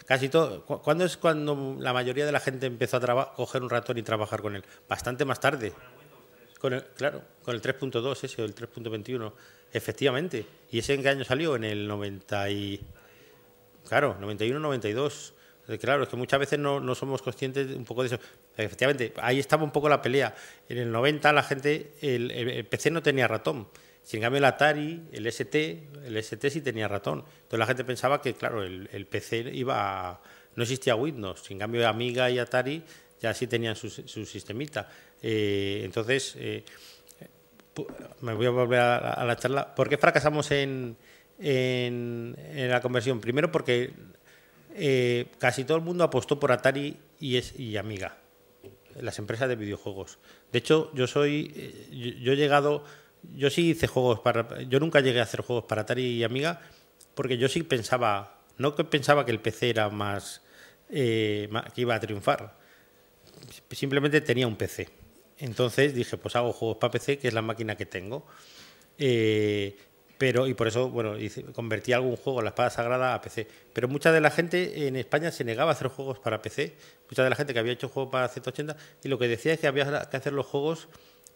Speaker 2: casi todo... ¿Cuándo es cuando la mayoría de la gente empezó a coger un ratón y trabajar con él? Bastante más tarde. Claro, con el 3.2 ese o el 3.21, efectivamente. ¿Y ese en qué año salió? En el 90 Claro, 91, 92. Claro, es que muchas veces no somos conscientes un poco de eso. Efectivamente, ahí estaba un poco la pelea. En el 90 la gente, el PC no tenía ratón. Sin cambio, el Atari, el ST sí tenía ratón. Entonces la gente pensaba que, claro, el PC no existía Windows. Sin cambio, Amiga y Atari ya sí tenían su sistemita. Entonces, me voy a volver a la charla. ¿Por qué fracasamos en la conversión? Primero porque casi todo el mundo apostó por Atari y Amiga, las empresas de videojuegos. De hecho, yo sí hice juegos yo nunca llegué a hacer juegos para Atari y Amiga, porque yo sí pensaba, no que pensaba que el PC era que iba a triunfar, simplemente tenía un PC. Entonces dije, pues hago juegos para PC, que es la máquina que tengo. Y por eso, bueno, convertí algún juego, la Espada Sagrada, a PC. Pero mucha de la gente en España se negaba a hacer juegos para PC. Mucha de la gente que había hecho juegos para Z80, y lo que decía es que había que hacer los juegos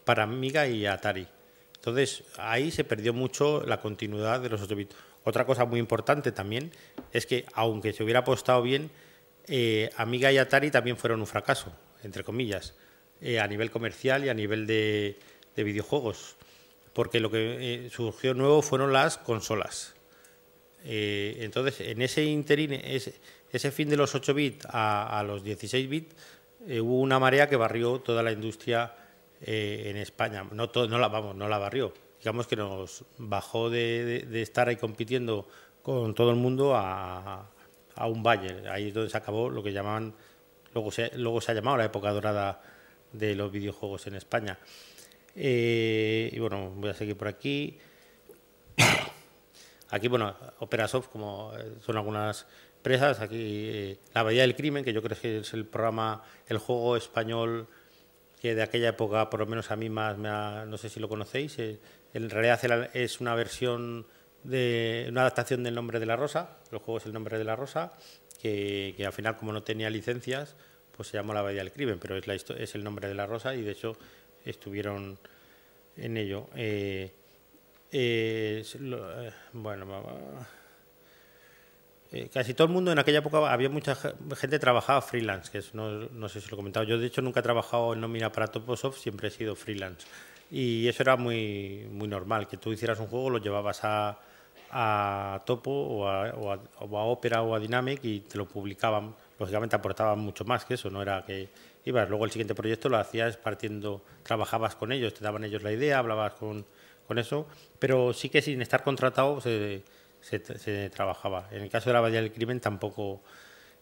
Speaker 2: para Amiga y Atari. Entonces, ahí se perdió mucho la continuidad de los 8 bits. Otra cosa muy importante también es que, aunque se hubiera apostado bien, Amiga y Atari también fueron un fracaso, entre comillas, a nivel comercial y a nivel de videojuegos. Porque lo que surgió nuevo fueron las consolas. Entonces, en ese interín, ese fin de los 8 bits a los 16 bits, hubo una marea que barrió toda la industria en España. No la barrió. Digamos que nos bajó de estar ahí compitiendo con todo el mundo a un valle. Ahí es donde se acabó lo que llamaban, luego se ha llamado la época dorada de los videojuegos en España. Y bueno, voy a seguir por aquí. Aquí, bueno, Operasoft, como son algunas empresas, aquí La Abadía del Crimen, que yo creo que es el juego español que de aquella época, por lo menos a mí más no sé si lo conocéis, en realidad es una versión una adaptación del Nombre de la Rosa. El juego es el Nombre de la Rosa, que al final, como no tenía licencias, pues se llamó La Abadía del Crimen, pero es el Nombre de la Rosa, y de hecho estuvieron en ello. Casi todo el mundo en aquella época, había mucha gente que trabajaba freelance, que no sé si lo he comentado. Yo, de hecho, nunca he trabajado en nómina para Toposoft, siempre he sido freelance. Y eso era muy, muy normal, que tú hicieras un juego, lo llevabas a Topo o a Opera o a Dynamic y te lo publicaban. Lógicamente aportaban mucho más que eso, no era que ibas, luego el siguiente proyecto lo hacías trabajabas con ellos, te daban ellos la idea, hablabas con eso, pero sí que sin estar contratado se trabajaba. En el caso de La Abadía del Crimen tampoco,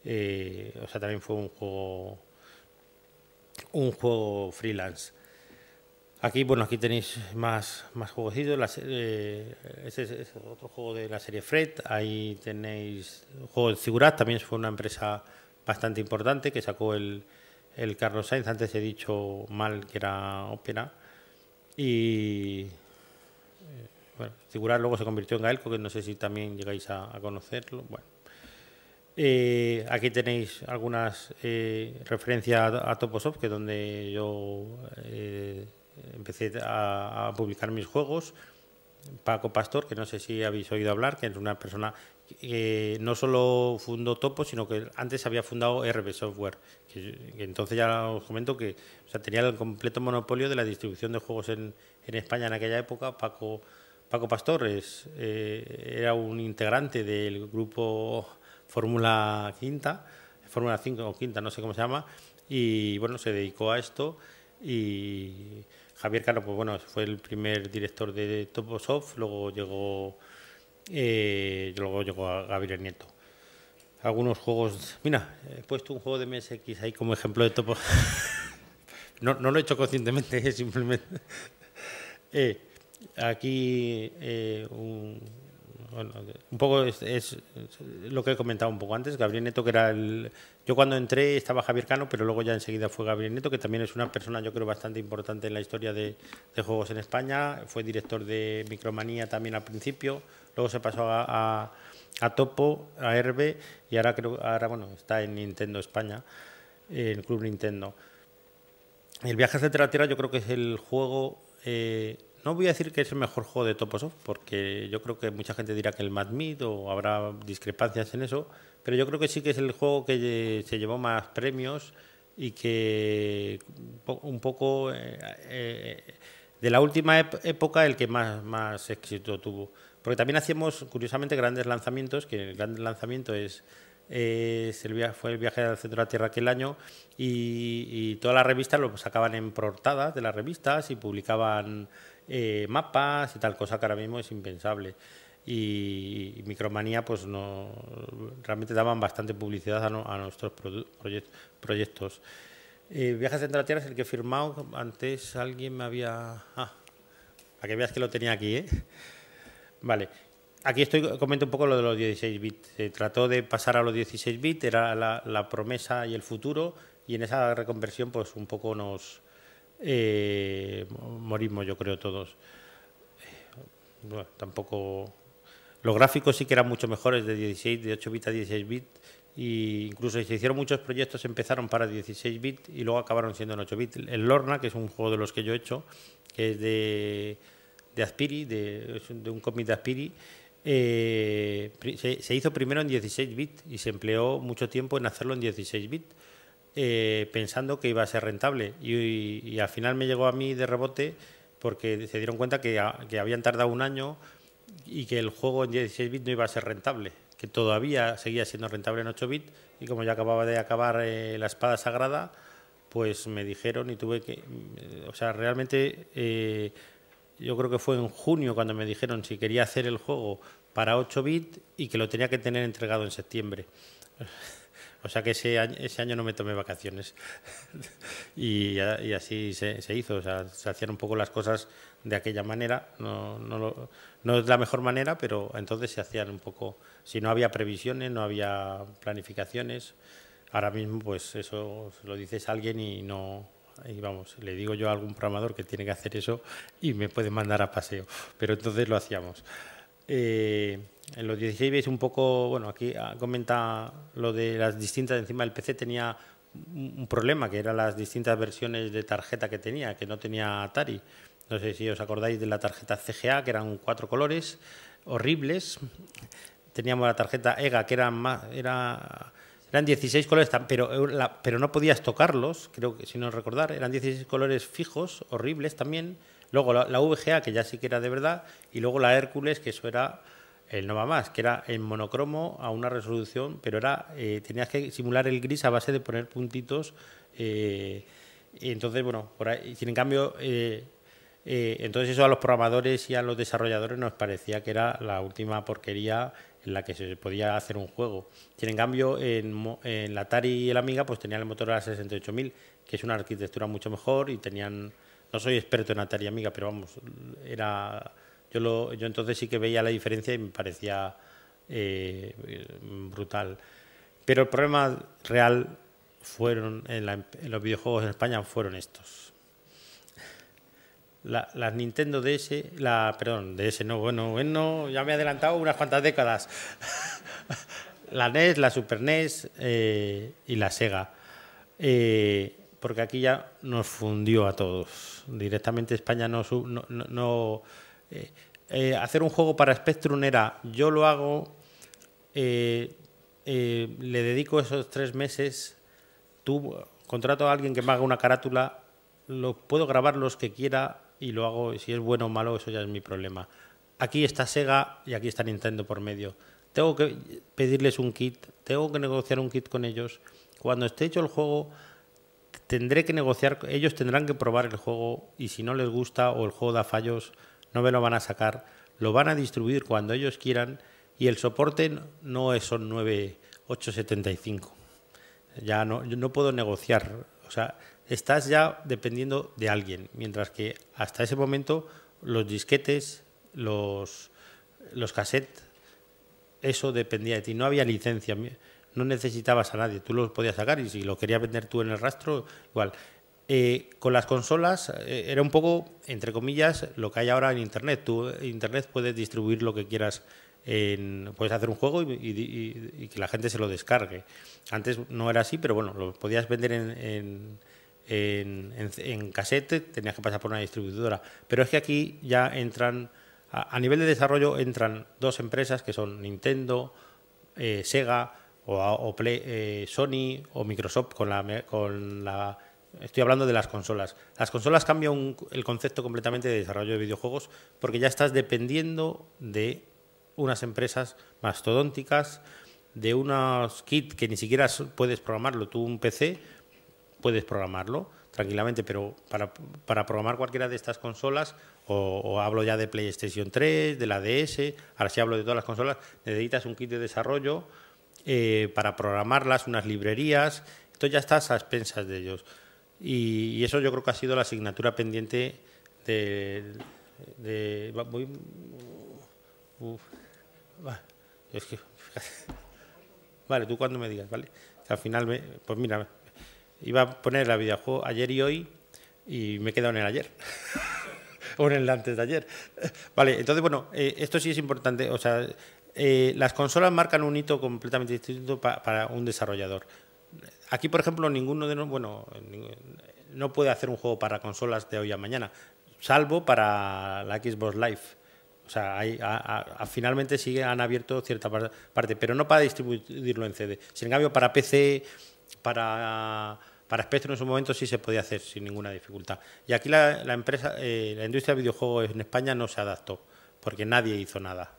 Speaker 2: también fue un juego freelance. Aquí tenéis más juegos. Este es otro juego de la serie Fred. Ahí tenéis el juego de Figurat, también fue una empresa bastante importante que sacó el Carlos Sainz. Antes he dicho mal que era Opera. Y Figurat luego se convirtió en Gaelco, que no sé si también llegáis a conocerlo. Bueno. Aquí tenéis algunas referencias a Toposoft, que es donde yo empecé a publicar mis juegos. Paco Pastor, que no sé si habéis oído hablar, que es una persona que no solo fundó Topo, sino que antes había fundado RB Software, que entonces ya os comento que tenía el completo monopolio de la distribución de juegos en España en aquella época. Paco Pastor era un integrante del grupo Fórmula 5 o Quinta, no sé cómo se llama, y bueno, se dedicó a esto. Y Javier Cano, pues fue el primer director de Toposoft, luego llegó a Gabriel Nieto. Algunos juegos, mira, he puesto un juego de MSX ahí como ejemplo de Topo. no lo he hecho conscientemente, simplemente. Aquí un poco es lo que he comentado un poco antes. Gabriel Nieto, que era yo cuando entré estaba Javier Cano, pero luego ya enseguida fue Gabriel Nieto, que también es una persona, yo creo, bastante importante en la historia de juegos en España. Fue director de Micromanía también al principio, luego se pasó a Topo, a Herbe, y ahora está en Nintendo España, en el Club Nintendo. El Viajes de la Tierra yo creo que es el juego... no voy a decir que es el mejor juego de Toposoft, porque yo creo que mucha gente dirá que el Mad Meat, o habrá discrepancias en eso, pero yo creo que sí que es el juego que se llevó más premios y que un poco De la última época, el que más éxito tuvo. Porque también hacíamos, curiosamente, grandes lanzamientos, que el gran lanzamiento fue el viaje al centro de la Tierra aquel año, y todas las revistas lo sacaban en portadas de las revistas y publicaban mapas y tal, cosa que ahora mismo es impensable. Y Micromanía pues no realmente daban bastante publicidad a nuestros proyectos. Viajes al centro de la Tierra es el que he firmado. Antes alguien me había... para que veas que lo tenía aquí, ¿eh? Vale. Aquí comento un poco lo de los 16 bits. Se trató de pasar a los 16 bits, era la promesa y el futuro, y en esa reconversión pues un poco nos morimos, yo creo, todos. Bueno, tampoco... Los gráficos sí que eran mucho mejores de 8 bits a 16 bits, e incluso se hicieron muchos proyectos, empezaron para 16 bits y luego acabaron siendo en 8 bits. El Lorna, que es un juego de los que yo he hecho, que es de Aspiri, de un cómic de Aspiri, se hizo primero en 16 bits y se empleó mucho tiempo en hacerlo en 16 bits, pensando que iba a ser rentable, y al final me llegó a mí de rebote porque se dieron cuenta que habían tardado un año y que el juego en 16 bits no iba a ser rentable, que todavía seguía siendo rentable en 8 bits, y como ya acababa de acabar la Espada Sagrada, pues me dijeron y tuve que... O sea, realmente yo creo que fue en junio cuando me dijeron si quería hacer el juego para 8 bits y que lo tenía que tener entregado en septiembre. O sea que ese año no me tomé vacaciones. y así se hizo. O sea, se hacían un poco las cosas de aquella manera. No es la mejor manera, pero entonces se hacían un poco... Si no había previsiones, no había planificaciones. Ahora mismo, pues eso se lo dices a alguien y no... Y vamos, le digo yo a algún programador que tiene que hacer eso y me puede mandar a paseo. Pero entonces lo hacíamos. En los 16 veis un poco, bueno, aquí comenta lo de las distintas, encima el PC tenía un problema, que eran las distintas versiones de tarjeta que tenía, que no tenía Atari. No sé si os acordáis de la tarjeta CGA, que eran 4 colores horribles. Teníamos la tarjeta EGA, que eran 16 colores, pero no podías tocarlos, creo que si no recordar, eran 16 colores fijos, horribles también. Luego la VGA, que ya sí que era de verdad, y luego la Hércules, que eso era el Nova Más, que era en monocromo a una resolución, pero tenías que simular el gris a base de poner puntitos. Y entonces, bueno, por ahí, sin en cambio, entonces eso a los programadores y a los desarrolladores nos parecía que era la última porquería en la que se podía hacer un juego. Sin en cambio, en la Atari y el Amiga pues tenían el Motorola 68000, que es una arquitectura mucho mejor, y tenían... No soy experto en Atari y Amiga, pero vamos, yo entonces sí que veía la diferencia y me parecía brutal. Pero el problema real en los videojuegos en España fueron estos. Las Nintendo DS, perdón, DS no, bueno, ya me he adelantado unas cuantas décadas. La NES, la Super NES y la Sega. Porque aquí ya nos fundió a todos. Directamente España hacer un juego para Spectrum era, yo lo hago, le dedico esos 3 meses, contrato a alguien que me haga una carátula, puedo grabar los que quiera y lo hago, si es bueno o malo, eso ya es mi problema. Aquí está Sega y aquí está Nintendo por medio. Tengo que pedirles un kit, tengo que negociar un kit con ellos. Cuando esté hecho el juego, tendré que negociar, ellos tendrán que probar el juego, y si no les gusta o el juego da fallos, no me lo van a sacar, lo van a distribuir cuando ellos quieran, y el soporte son 9.875. Ya no puedo negociar, o sea, estás ya dependiendo de alguien, mientras que hasta ese momento los disquetes, los cassettes, eso dependía de ti, no había licencia, no necesitabas a nadie, tú los podías sacar, y si lo querías vender tú en el rastro, igual. Con las consolas era un poco, entre comillas, lo que hay ahora en Internet. Tú en Internet puedes distribuir lo que quieras, puedes hacer un juego y que la gente se lo descargue. Antes no era así, pero bueno, lo podías vender en cassette, tenías que pasar por una distribuidora. Pero es que aquí ya entran, a nivel de desarrollo, entran 2 empresas que son Nintendo, Sega o Sony o Microsoft con la Estoy hablando de las consolas. Las consolas cambian el concepto completamente de desarrollo de videojuegos porque ya estás dependiendo de unas empresas mastodónticas, de unos kits que ni siquiera puedes programarlo. Tú un PC puedes programarlo tranquilamente, pero para programar cualquiera de estas consolas, o hablo ya de PlayStation 3, de la DS, ahora sí hablo de todas las consolas, necesitas un kit de desarrollo para programarlas, unas librerías. Esto ya estás a expensas de ellos. Y eso yo creo que ha sido la asignatura pendiente es que, vale, tú cuando me digas, ¿vale? Que al final, pues mira, iba a poner la videojuego ayer y hoy y me he quedado en el ayer. O en el antes de ayer. Vale, entonces, bueno, esto sí es importante. O sea, las consolas marcan un hito completamente distinto para un desarrollador. Aquí, por ejemplo, ninguno de nosotros, bueno, no puede hacer un juego para consolas de hoy a mañana, salvo para la Xbox Live. O sea, finalmente han abierto cierta parte, pero no para distribuirlo en CD. Sin cambio, para PC, para Spectrum en su momento sí se podía hacer sin ninguna dificultad. Y aquí la industria de videojuegos en España no se adaptó, porque nadie hizo nada.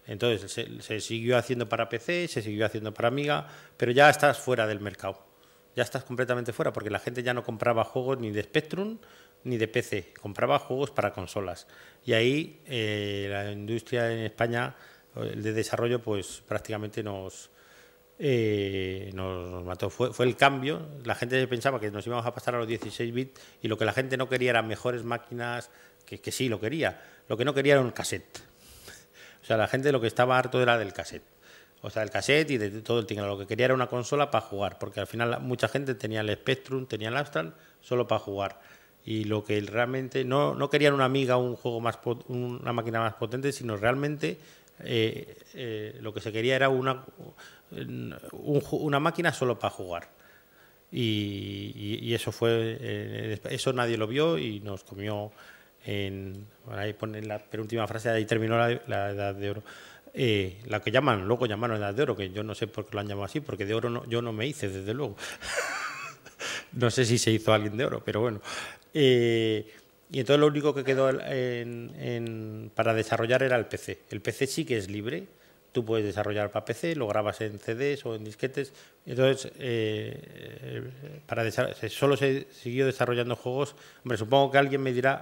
Speaker 2: Entonces se siguió haciendo para PC, se siguió haciendo para Amiga, pero ya estás fuera del mercado. Ya estás completamente fuera, porque la gente ya no compraba juegos ni de Spectrum ni de PC, compraba juegos para consolas. Y ahí la industria en España de desarrollo pues prácticamente nos mató. Fue el cambio. La gente pensaba que nos íbamos a pasar a los 16 bits y lo que la gente no quería eran mejores máquinas, que sí lo quería. Lo que no quería era un cassette. O sea, la gente lo que estaba harto era del cassette. O sea, el cassette y de todo el tinglado. Lo que quería era una consola para jugar, porque al final mucha gente tenía el Spectrum, tenía el Amstrad, solo para jugar. Y lo que realmente no querían una Amiga, un juego una máquina más potente, sino realmente lo que se quería era una máquina solo para jugar. Y eso fue, eso nadie lo vio y nos comió. Ahí pone la penúltima frase, ahí terminó la Edad de Oro. La que luego llamaron Edad de Oro, que yo no sé por qué lo han llamado así, porque de oro yo no me hice, desde luego. No sé si se hizo alguien de oro, pero bueno. Y entonces lo único que quedó para desarrollar era el PC. El PC sí que es libre. Tú puedes desarrollar para PC, lo grabas en CDs o en disquetes. Entonces, solo se siguió desarrollando juegos. Hombre, supongo que alguien me dirá,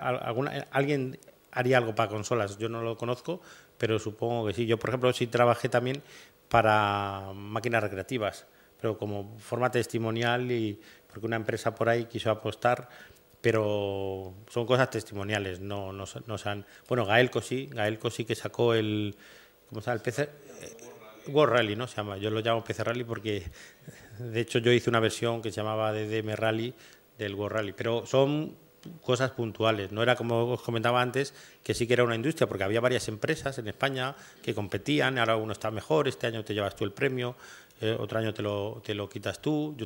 Speaker 2: alguien haría algo para consolas. Yo no lo conozco, pero supongo que sí. Yo, por ejemplo, sí trabajé también para máquinas recreativas, pero como forma testimonial porque una empresa por ahí quiso apostar, pero son cosas testimoniales, no sean. Bueno, Gaelco sí que sacó ¿cómo se llama? El PC World Rally, ¿no? Se llama. Yo lo llamo PC Rally porque, de hecho, yo hice una versión que se llamaba DDM Rally del World Rally, pero son cosas puntuales. No era como os comentaba antes, que sí que era una industria, porque había varias empresas en España que competían. Ahora uno está mejor, este año te llevas tú el premio, otro año te lo quitas tú.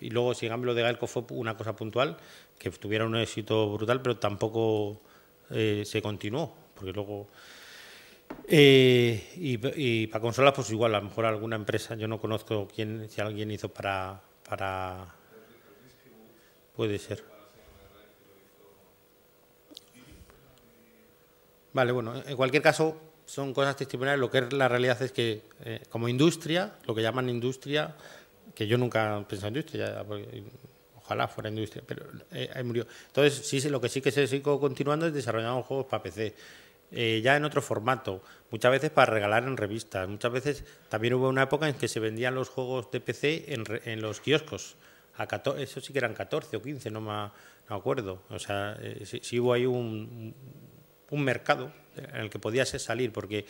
Speaker 2: Y luego, sin cambio, lo de Gaelco fue una cosa puntual, que tuviera un éxito brutal, pero tampoco se continuó, porque luego. Y para consolas, pues igual, a lo mejor alguna empresa, yo no conozco si alguien hizo para. Puede ser. Vale, bueno, en cualquier caso, son cosas testimoniales. Lo que es la realidad es que, como industria, lo que llaman industria, que yo nunca he pensado en industria, ojalá fuera industria, pero ahí murió. Entonces, sí, lo que sí que se sigue continuando es desarrollando juegos para PC. Ya en otro formato, muchas veces para regalar en revistas, muchas veces también hubo una época en que se vendían los juegos de PC en los kioscos, eso sí que eran 14 o 15, no me acuerdo, o sea, sí hubo ahí un mercado en el que podías salir, porque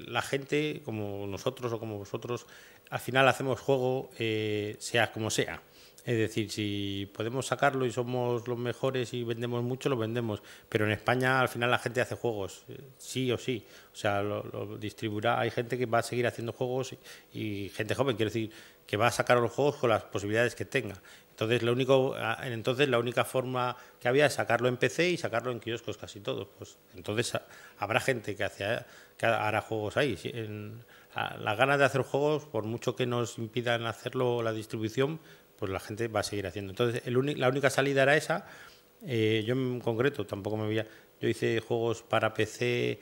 Speaker 2: la gente, como nosotros o como vosotros, al final hacemos juego sea como sea. Es decir, si podemos sacarlo y somos los mejores y vendemos mucho, lo vendemos. Pero en España, al final, la gente hace juegos, sí o sí. O sea, lo distribuirá. Hay gente que va a seguir haciendo juegos y gente joven, quiero decir, que va a sacar los juegos con las posibilidades que tenga. Entonces, la única forma que había es sacarlo en PC y sacarlo en kioscos casi todos. Pues entonces habrá gente que hará juegos ahí. las ganas de hacer juegos, por mucho que nos impidan hacerlo la distribución, pues la gente va a seguir haciendo. Entonces, la única salida era esa. Yo en concreto tampoco me veía. Yo hice juegos para PC,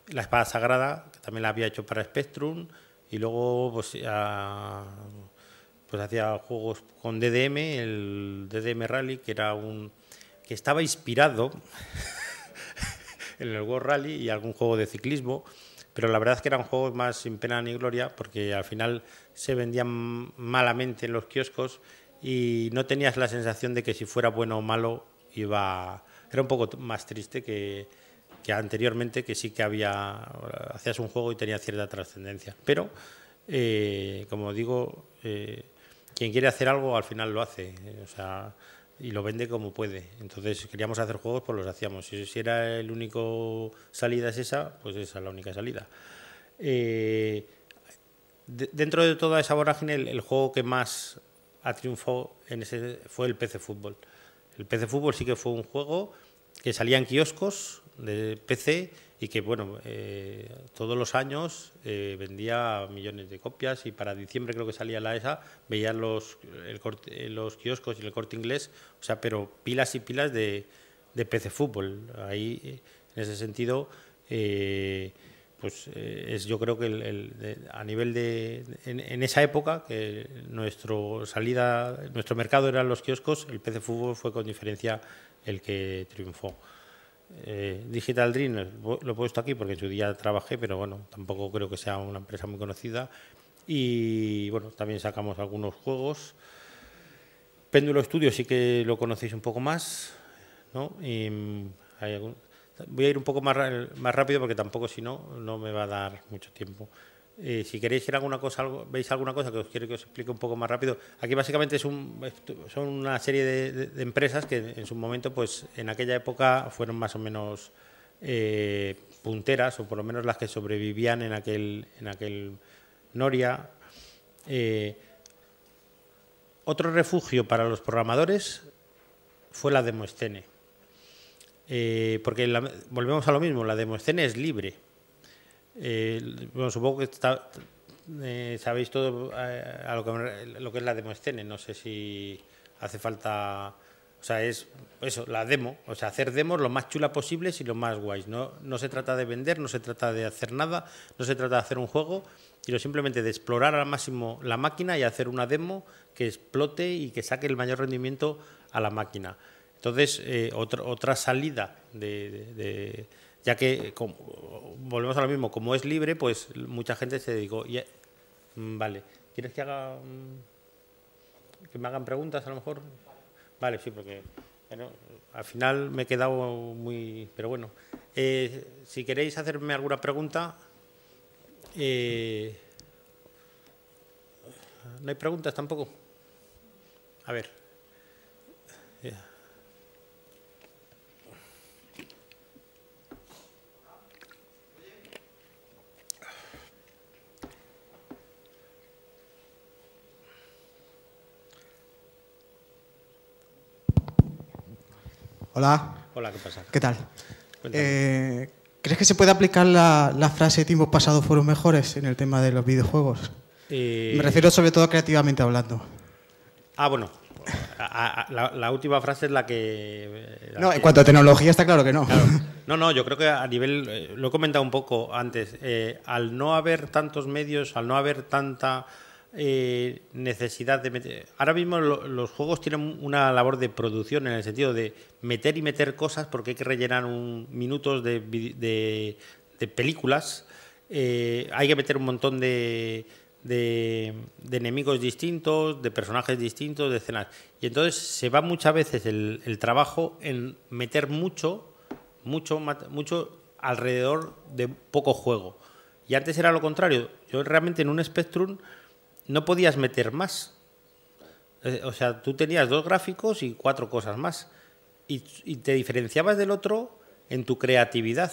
Speaker 2: La Espada Sagrada, que también la había hecho para Spectrum, y luego pues hacía juegos con DDM, el DDM Rally, que estaba inspirado en el World Rally y algún juego de ciclismo, pero la verdad es que eran juegos más sin pena ni gloria, porque al final se vendían malamente en los kioscos y no tenías la sensación de que si fuera bueno o malo era un poco más triste que anteriormente, que sí que hacías un juego y tenía cierta trascendencia. Pero, como digo, quien quiere hacer algo al final lo hace, y lo vende como puede. Entonces queríamos hacer juegos, pues los hacíamos. Si era el único salida es esa, pues esa es la única salida. Dentro de toda esa vorágine, el juego que más ha triunfado fue el PC Fútbol. El PC Fútbol sí que fue un juego que salía en kioscos de PC y que, bueno, todos los años vendía millones de copias, y para diciembre creo que salía la ESA, veían los kioscos y el Corte Inglés, pero pilas y pilas de PC Fútbol. Ahí, en ese sentido, yo creo que a nivel en esa época, que nuestro mercado eran los kioscos, el PC Fútbol fue con diferencia el que triunfó. Digital Dream lo he puesto aquí porque en su día trabajé, pero bueno, tampoco creo que sea una empresa muy conocida. Y bueno, también sacamos algunos juegos. Péndulo Studio sí que lo conocéis un poco más, ¿no? Voy a ir un poco más rápido porque tampoco, si no, no me va a dar mucho tiempo. Si queréis ver alguna cosa, veis alguna cosa que os quiero que os explique un poco más rápido. Aquí básicamente son una serie de empresas que en su momento, pues en aquella época fueron más o menos punteras, o por lo menos las que sobrevivían en aquel Noria. Otro refugio para los programadores fue la Demoscene, porque volvemos a lo mismo, la Demoscene es libre. Bueno, supongo que sabéis todo lo que es la Demoscene. No sé si hace falta. Es eso, la demo. Hacer demos lo más chula posibles y lo más guays. No se trata de vender, no se trata de hacer nada, no se trata de hacer un juego, sino simplemente de explorar al máximo la máquina y hacer una demo que explote y que saque el mayor rendimiento a la máquina. Entonces, otra salida ya que volvemos a lo mismo, como es libre, pues mucha gente se dedicó. Vale, ¿quieres que me hagan preguntas a lo mejor? Vale, sí, porque bueno, al final me he quedado muy... Pero bueno, si queréis hacerme alguna pregunta... ¿No hay preguntas tampoco? A ver.
Speaker 4: Hola.
Speaker 2: Hola, ¿qué pasa?
Speaker 4: ¿Qué tal? ¿Crees que se puede aplicar la frase tiempos pasados fueron mejores en el tema de los videojuegos? Me refiero sobre todo creativamente hablando.
Speaker 2: Bueno. La última frase es la que...
Speaker 4: En cuanto a tecnología está claro que no.
Speaker 2: Claro. No, yo creo que a nivel... lo he comentado un poco antes. Al no haber tantos medios, al no haber tanta necesidad de meter... Ahora mismo los juegos tienen una labor de producción en el sentido de meter y meter cosas, porque hay que rellenar minutos de películas. Hay que meter un montón de enemigos distintos, de personajes distintos, de escenas. Y entonces se va muchas veces el trabajo en meter mucho alrededor de poco juego. Y antes era lo contrario. Yo realmente en un Spectrum no podías meter más. Tú tenías 2 gráficos y 4 cosas más. Y te diferenciabas del otro en tu creatividad.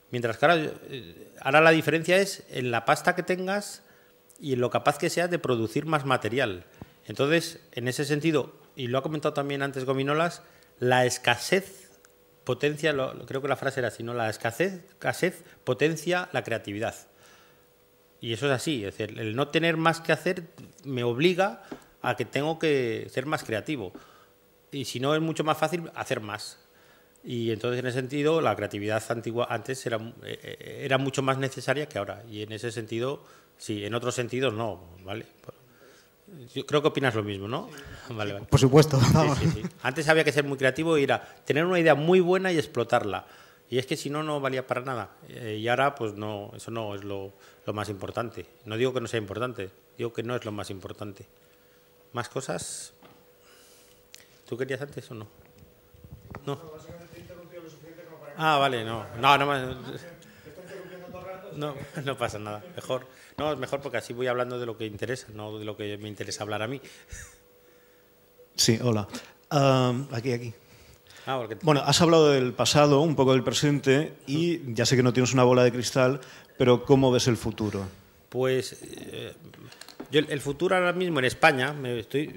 Speaker 2: Mientras que ahora la diferencia es en la pasta que tengas y en lo capaz que seas de producir más material. Entonces, en ese sentido, y lo ha comentado también antes Gominolas, la escasez potencia, creo que la frase era así, ¿no? La escasez potencia la creatividad. Y eso es así, es decir, el no tener más que hacer me obliga a que tengo que ser más creativo. Y si no, es mucho más fácil hacer más. Y entonces, en ese sentido, la creatividad antigua antes era mucho más necesaria que ahora. Y en ese sentido, sí, en otros sentidos no, ¿vale? Yo creo que opinas lo mismo, ¿no? Vale, vale.
Speaker 4: Por supuesto.
Speaker 2: Sí, sí, sí. Antes había que ser muy creativo y era tener una idea muy buena y explotarla. Y es que si no, no valía para nada. Y ahora, pues no, eso no es lo más importante. No digo que no sea importante, digo que no es lo más importante. ¿Más cosas? ¿Tú querías antes o no? No. Ah, vale, no. No pasa nada. Mejor. No, es mejor porque así voy hablando de lo que interesa, no de lo que me interesa hablar a mí.
Speaker 3: Sí, hola. Aquí.
Speaker 2: Porque...
Speaker 3: Bueno, has hablado del pasado, un poco del presente, y ya sé que no tienes una bola de cristal, pero ¿cómo ves el futuro?
Speaker 2: Pues yo el futuro ahora mismo en España, me estoy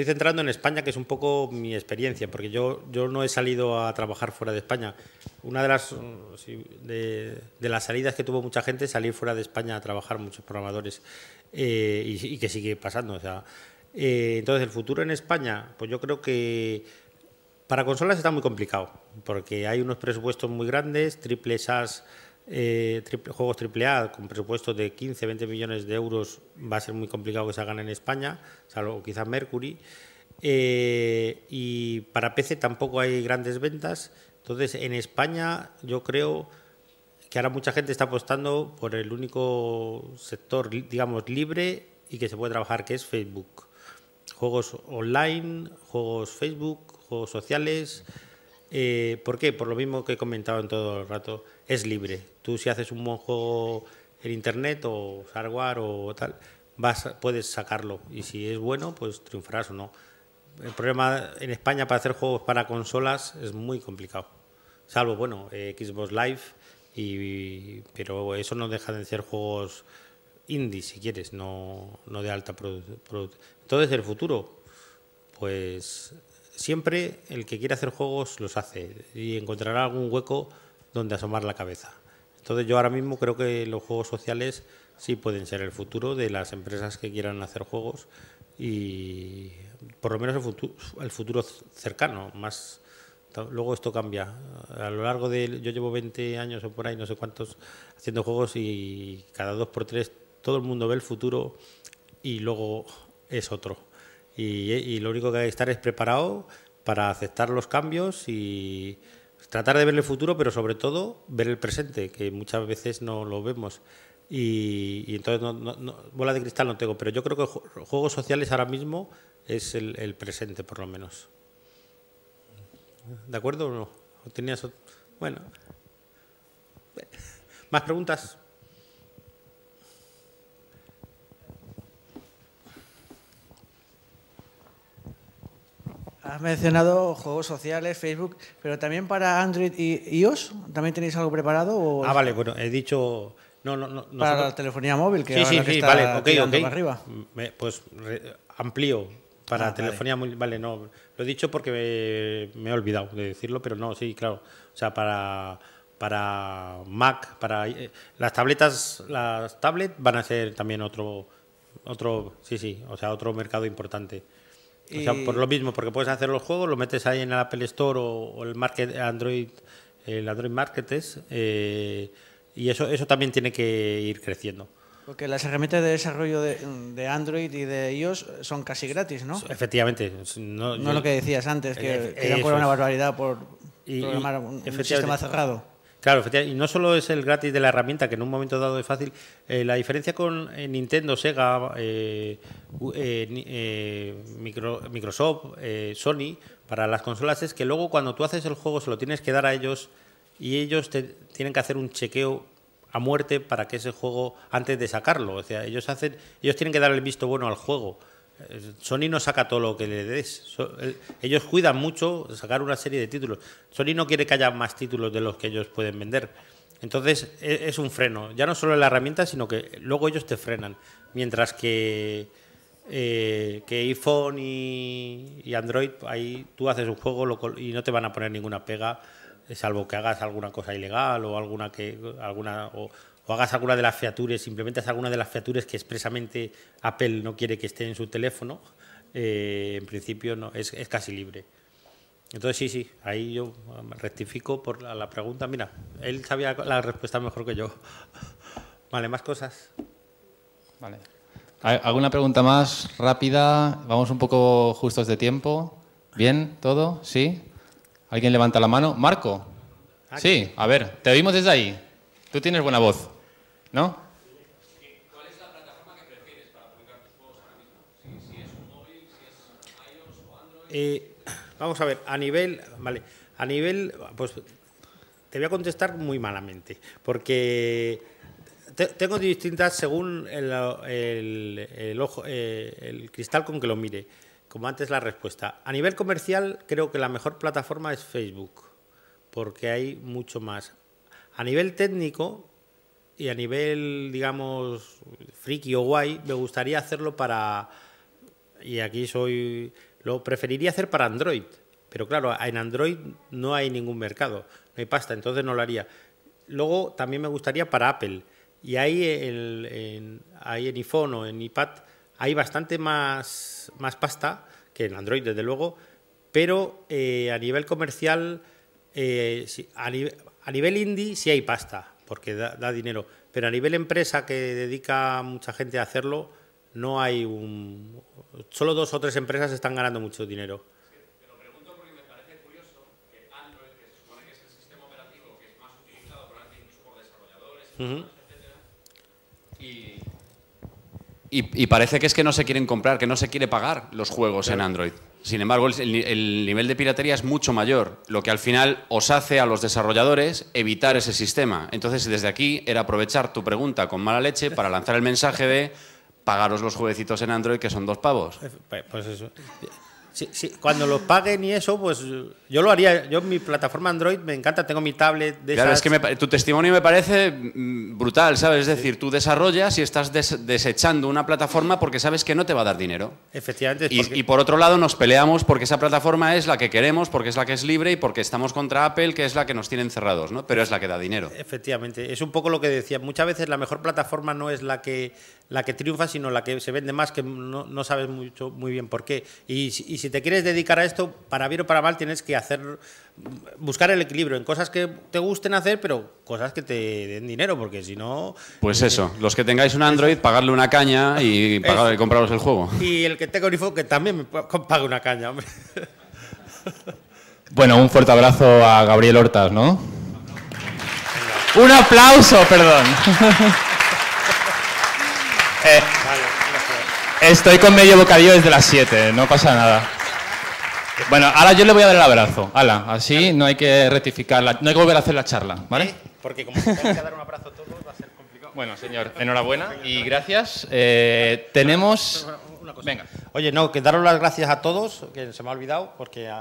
Speaker 2: centrando en España, que es un poco mi experiencia, porque yo no he salido a trabajar fuera de España. Una de las salidas que tuvo mucha gente es salir fuera de España a trabajar, muchos programadores, y que sigue pasando. O sea, entonces, el futuro en España, pues yo creo que para consolas está muy complicado, porque hay unos presupuestos muy grandes, triple SaaS, juegos AAA con presupuestos de 15, 20 millones de euros, va a ser muy complicado que se hagan en España, salvo quizás Mercury. Y para PC tampoco hay grandes ventas. Entonces, en España yo creo que ahora mucha gente está apostando por el único sector, digamos, libre y que se puede trabajar, que es Facebook. Juegos online, juegos Facebook, juegos sociales. ¿Por qué? Por lo mismo que he comentado en todo el rato, es libre. Tú, si haces un buen juego en internet o hardware o tal, puedes sacarlo, y si es bueno, pues triunfarás o no. El problema en España para hacer juegos para consolas es muy complicado, salvo, bueno, Xbox Live, pero eso no deja de ser juegos indie, si quieres, no de alta producción. Entonces, el futuro, pues siempre el que quiere hacer juegos los hace y encontrará algún hueco donde asomar la cabeza. Entonces, yo ahora mismo creo que los juegos sociales sí pueden ser el futuro de las empresas que quieran hacer juegos, y por lo menos el futuro cercano. Más luego esto cambia a lo largo de, yo llevo 20 años o por ahí, no sé cuántos, haciendo juegos, y cada 2 por 3 todo el mundo ve el futuro y luego es otro, y lo único que hay que estar es preparado para aceptar los cambios y tratar de ver el futuro, pero sobre todo ver el presente, que muchas veces no lo vemos. Y entonces bola de cristal no tengo, pero yo creo que juegos sociales ahora mismo es el presente, por lo menos. ¿De acuerdo o no? ¿O tenías otro? Bueno. ¿Más preguntas?
Speaker 5: Has mencionado juegos sociales, Facebook, pero también para Android y iOS, ¿también tenéis algo preparado?
Speaker 2: Vale, bueno, he dicho... No,
Speaker 5: para la telefonía móvil, que
Speaker 2: sí,
Speaker 5: está
Speaker 2: vale,
Speaker 5: tirando para arriba.
Speaker 2: Pues amplío para telefonía móvil. Vale, no, lo he dicho porque me he olvidado de decirlo, pero no, sí, claro. O sea, para Mac, para las tablets van a ser también otro, sí, o sea, otro mercado importante. O sea, por lo mismo, porque puedes hacer los juegos, lo metes ahí en el Apple Store o el Android Market y eso también tiene que ir creciendo.
Speaker 5: Porque las herramientas de desarrollo de Android y de iOS son casi gratis, ¿no?
Speaker 2: Efectivamente.
Speaker 5: No lo que decías antes, que eran por una barbaridad por programar un sistema cerrado.
Speaker 2: Claro, y no solo es el gratis de la herramienta, que en un momento dado es fácil. La diferencia con Nintendo, Sega, Microsoft, Sony, para las consolas, es que luego cuando tú haces el juego se lo tienes que dar a ellos, y ellos tienen que hacer un chequeo a muerte para que ese juego, antes de sacarlo, o sea, ellos tienen que dar el visto bueno al juego. Sony no saca todo lo que le des. Ellos cuidan mucho sacar una serie de títulos. Sony no quiere que haya más títulos de los que ellos pueden vender. Entonces es un freno, ya no solo en la herramienta, sino que luego ellos te frenan. Mientras que iPhone y Android, ahí tú haces un juego y no te van a poner ninguna pega, salvo que hagas alguna cosa ilegal o o hagas alguna de las features, implementas alguna de las features que expresamente Apple no quiere que esté en su teléfono, en principio no, es casi libre. Entonces sí, ahí yo rectifico por la pregunta. Mira, él sabía la respuesta mejor que yo. Vale, más cosas.
Speaker 6: Vale. ¿Alguna pregunta más rápida? Vamos un poco justos de tiempo. ¿Bien? ¿Todo? ¿Sí? ¿Alguien levanta la mano? ¿Marco? Sí, a ver, te oímos desde ahí. Tú tienes buena voz, ¿no?
Speaker 7: ¿Cuál es la plataforma que prefieres para publicar tus juegos ahora mismo? Si es un móvil, si es iOS o Android.
Speaker 2: Vamos a ver, a nivel, pues te voy a contestar muy malamente, porque tengo distintas según el ojo, el cristal con que lo mire, como antes la respuesta. A nivel comercial, creo que la mejor plataforma es Facebook, porque hay mucho más. A nivel técnico y a nivel, digamos, friki o guay, me gustaría hacerlo para, y aquí lo preferiría hacer para Android, pero claro, en Android no hay ningún mercado, no hay pasta, entonces no lo haría. Luego también me gustaría para Apple, y ahí en iPhone o en iPad hay bastante más pasta que en Android, desde luego, pero a nivel comercial, a nivel indie sí hay pasta, porque da dinero, pero a nivel empresa que dedica mucha gente a hacerlo, no hay solo 2 o 3 empresas están ganando mucho dinero.
Speaker 7: Te lo pregunto porque me parece curioso que Android, que se supone que es el sistema operativo que es más utilizado probablemente incluso por desarrolladores, etcétera,
Speaker 8: y parece que es que no se quieren comprar, que no se quiere pagar los juegos en Android. Sin embargo, el nivel de piratería es mucho mayor, lo que al final os hace a los desarrolladores evitar ese sistema. Entonces, desde aquí era aprovechar tu pregunta con mala leche para lanzar el mensaje de pagaros los jueguecitos en Android, que son 2 pavos.
Speaker 2: Pues eso. Sí, cuando los paguen y eso, pues yo lo haría. Yo en mi plataforma Android me encanta, tengo mi tablet de
Speaker 8: Claro,
Speaker 2: esas.
Speaker 8: es que tu testimonio me parece brutal, ¿sabes? Es decir, tú desarrollas y estás desechando una plataforma porque sabes que no te va a dar dinero.
Speaker 2: Efectivamente.
Speaker 8: Y por otro lado nos peleamos porque esa plataforma es la que queremos, porque es la que es libre y porque estamos contra Apple, que es la que nos tiene encerrados, ¿no? Pero es la que da dinero.
Speaker 2: Efectivamente. Es un poco lo que decía. Muchas veces la mejor plataforma no es la que triunfa, sino la que se vende más, que no sabes muy bien por qué. Y si te quieres dedicar a esto, para bien o para mal, tienes que buscar el equilibrio en cosas que te gusten hacer, pero cosas que te den dinero, porque si no...
Speaker 8: Pues eso, los que tengáis un Android, pagarle una caña y compraros el juego.
Speaker 2: Y el que tenga un iPhone, que también me pague una caña, hombre.
Speaker 6: Bueno, un fuerte abrazo a Gabriel Hortas, ¿no? Un aplauso, perdón. Estoy con medio bocadillo desde las 7, no pasa nada. Bueno, ahora yo le voy a dar el abrazo. Hala, así no hay que rectificar, no hay que volver a hacer la charla, ¿vale?
Speaker 2: Porque como tengo que dar un abrazo a todos, va a ser complicado.
Speaker 6: Bueno, señor, enhorabuena y gracias. Tenemos... Venga.
Speaker 2: Oye, no, que daros las gracias a todos, que se me ha olvidado, porque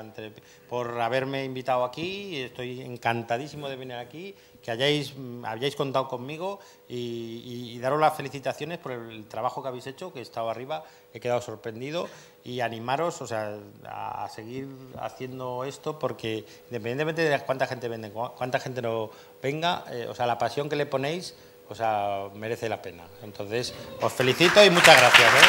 Speaker 2: por haberme invitado aquí, estoy encantadísimo de venir aquí, que hayáis contado conmigo y daros las felicitaciones por el trabajo que habéis hecho, que he estado arriba, he quedado sorprendido, y animaros, o sea, a seguir haciendo esto, porque independientemente de cuánta gente vende, cuánta gente no venga, o sea, la pasión que le ponéis, o sea, merece la pena. Entonces, os felicito y muchas gracias, ¿eh?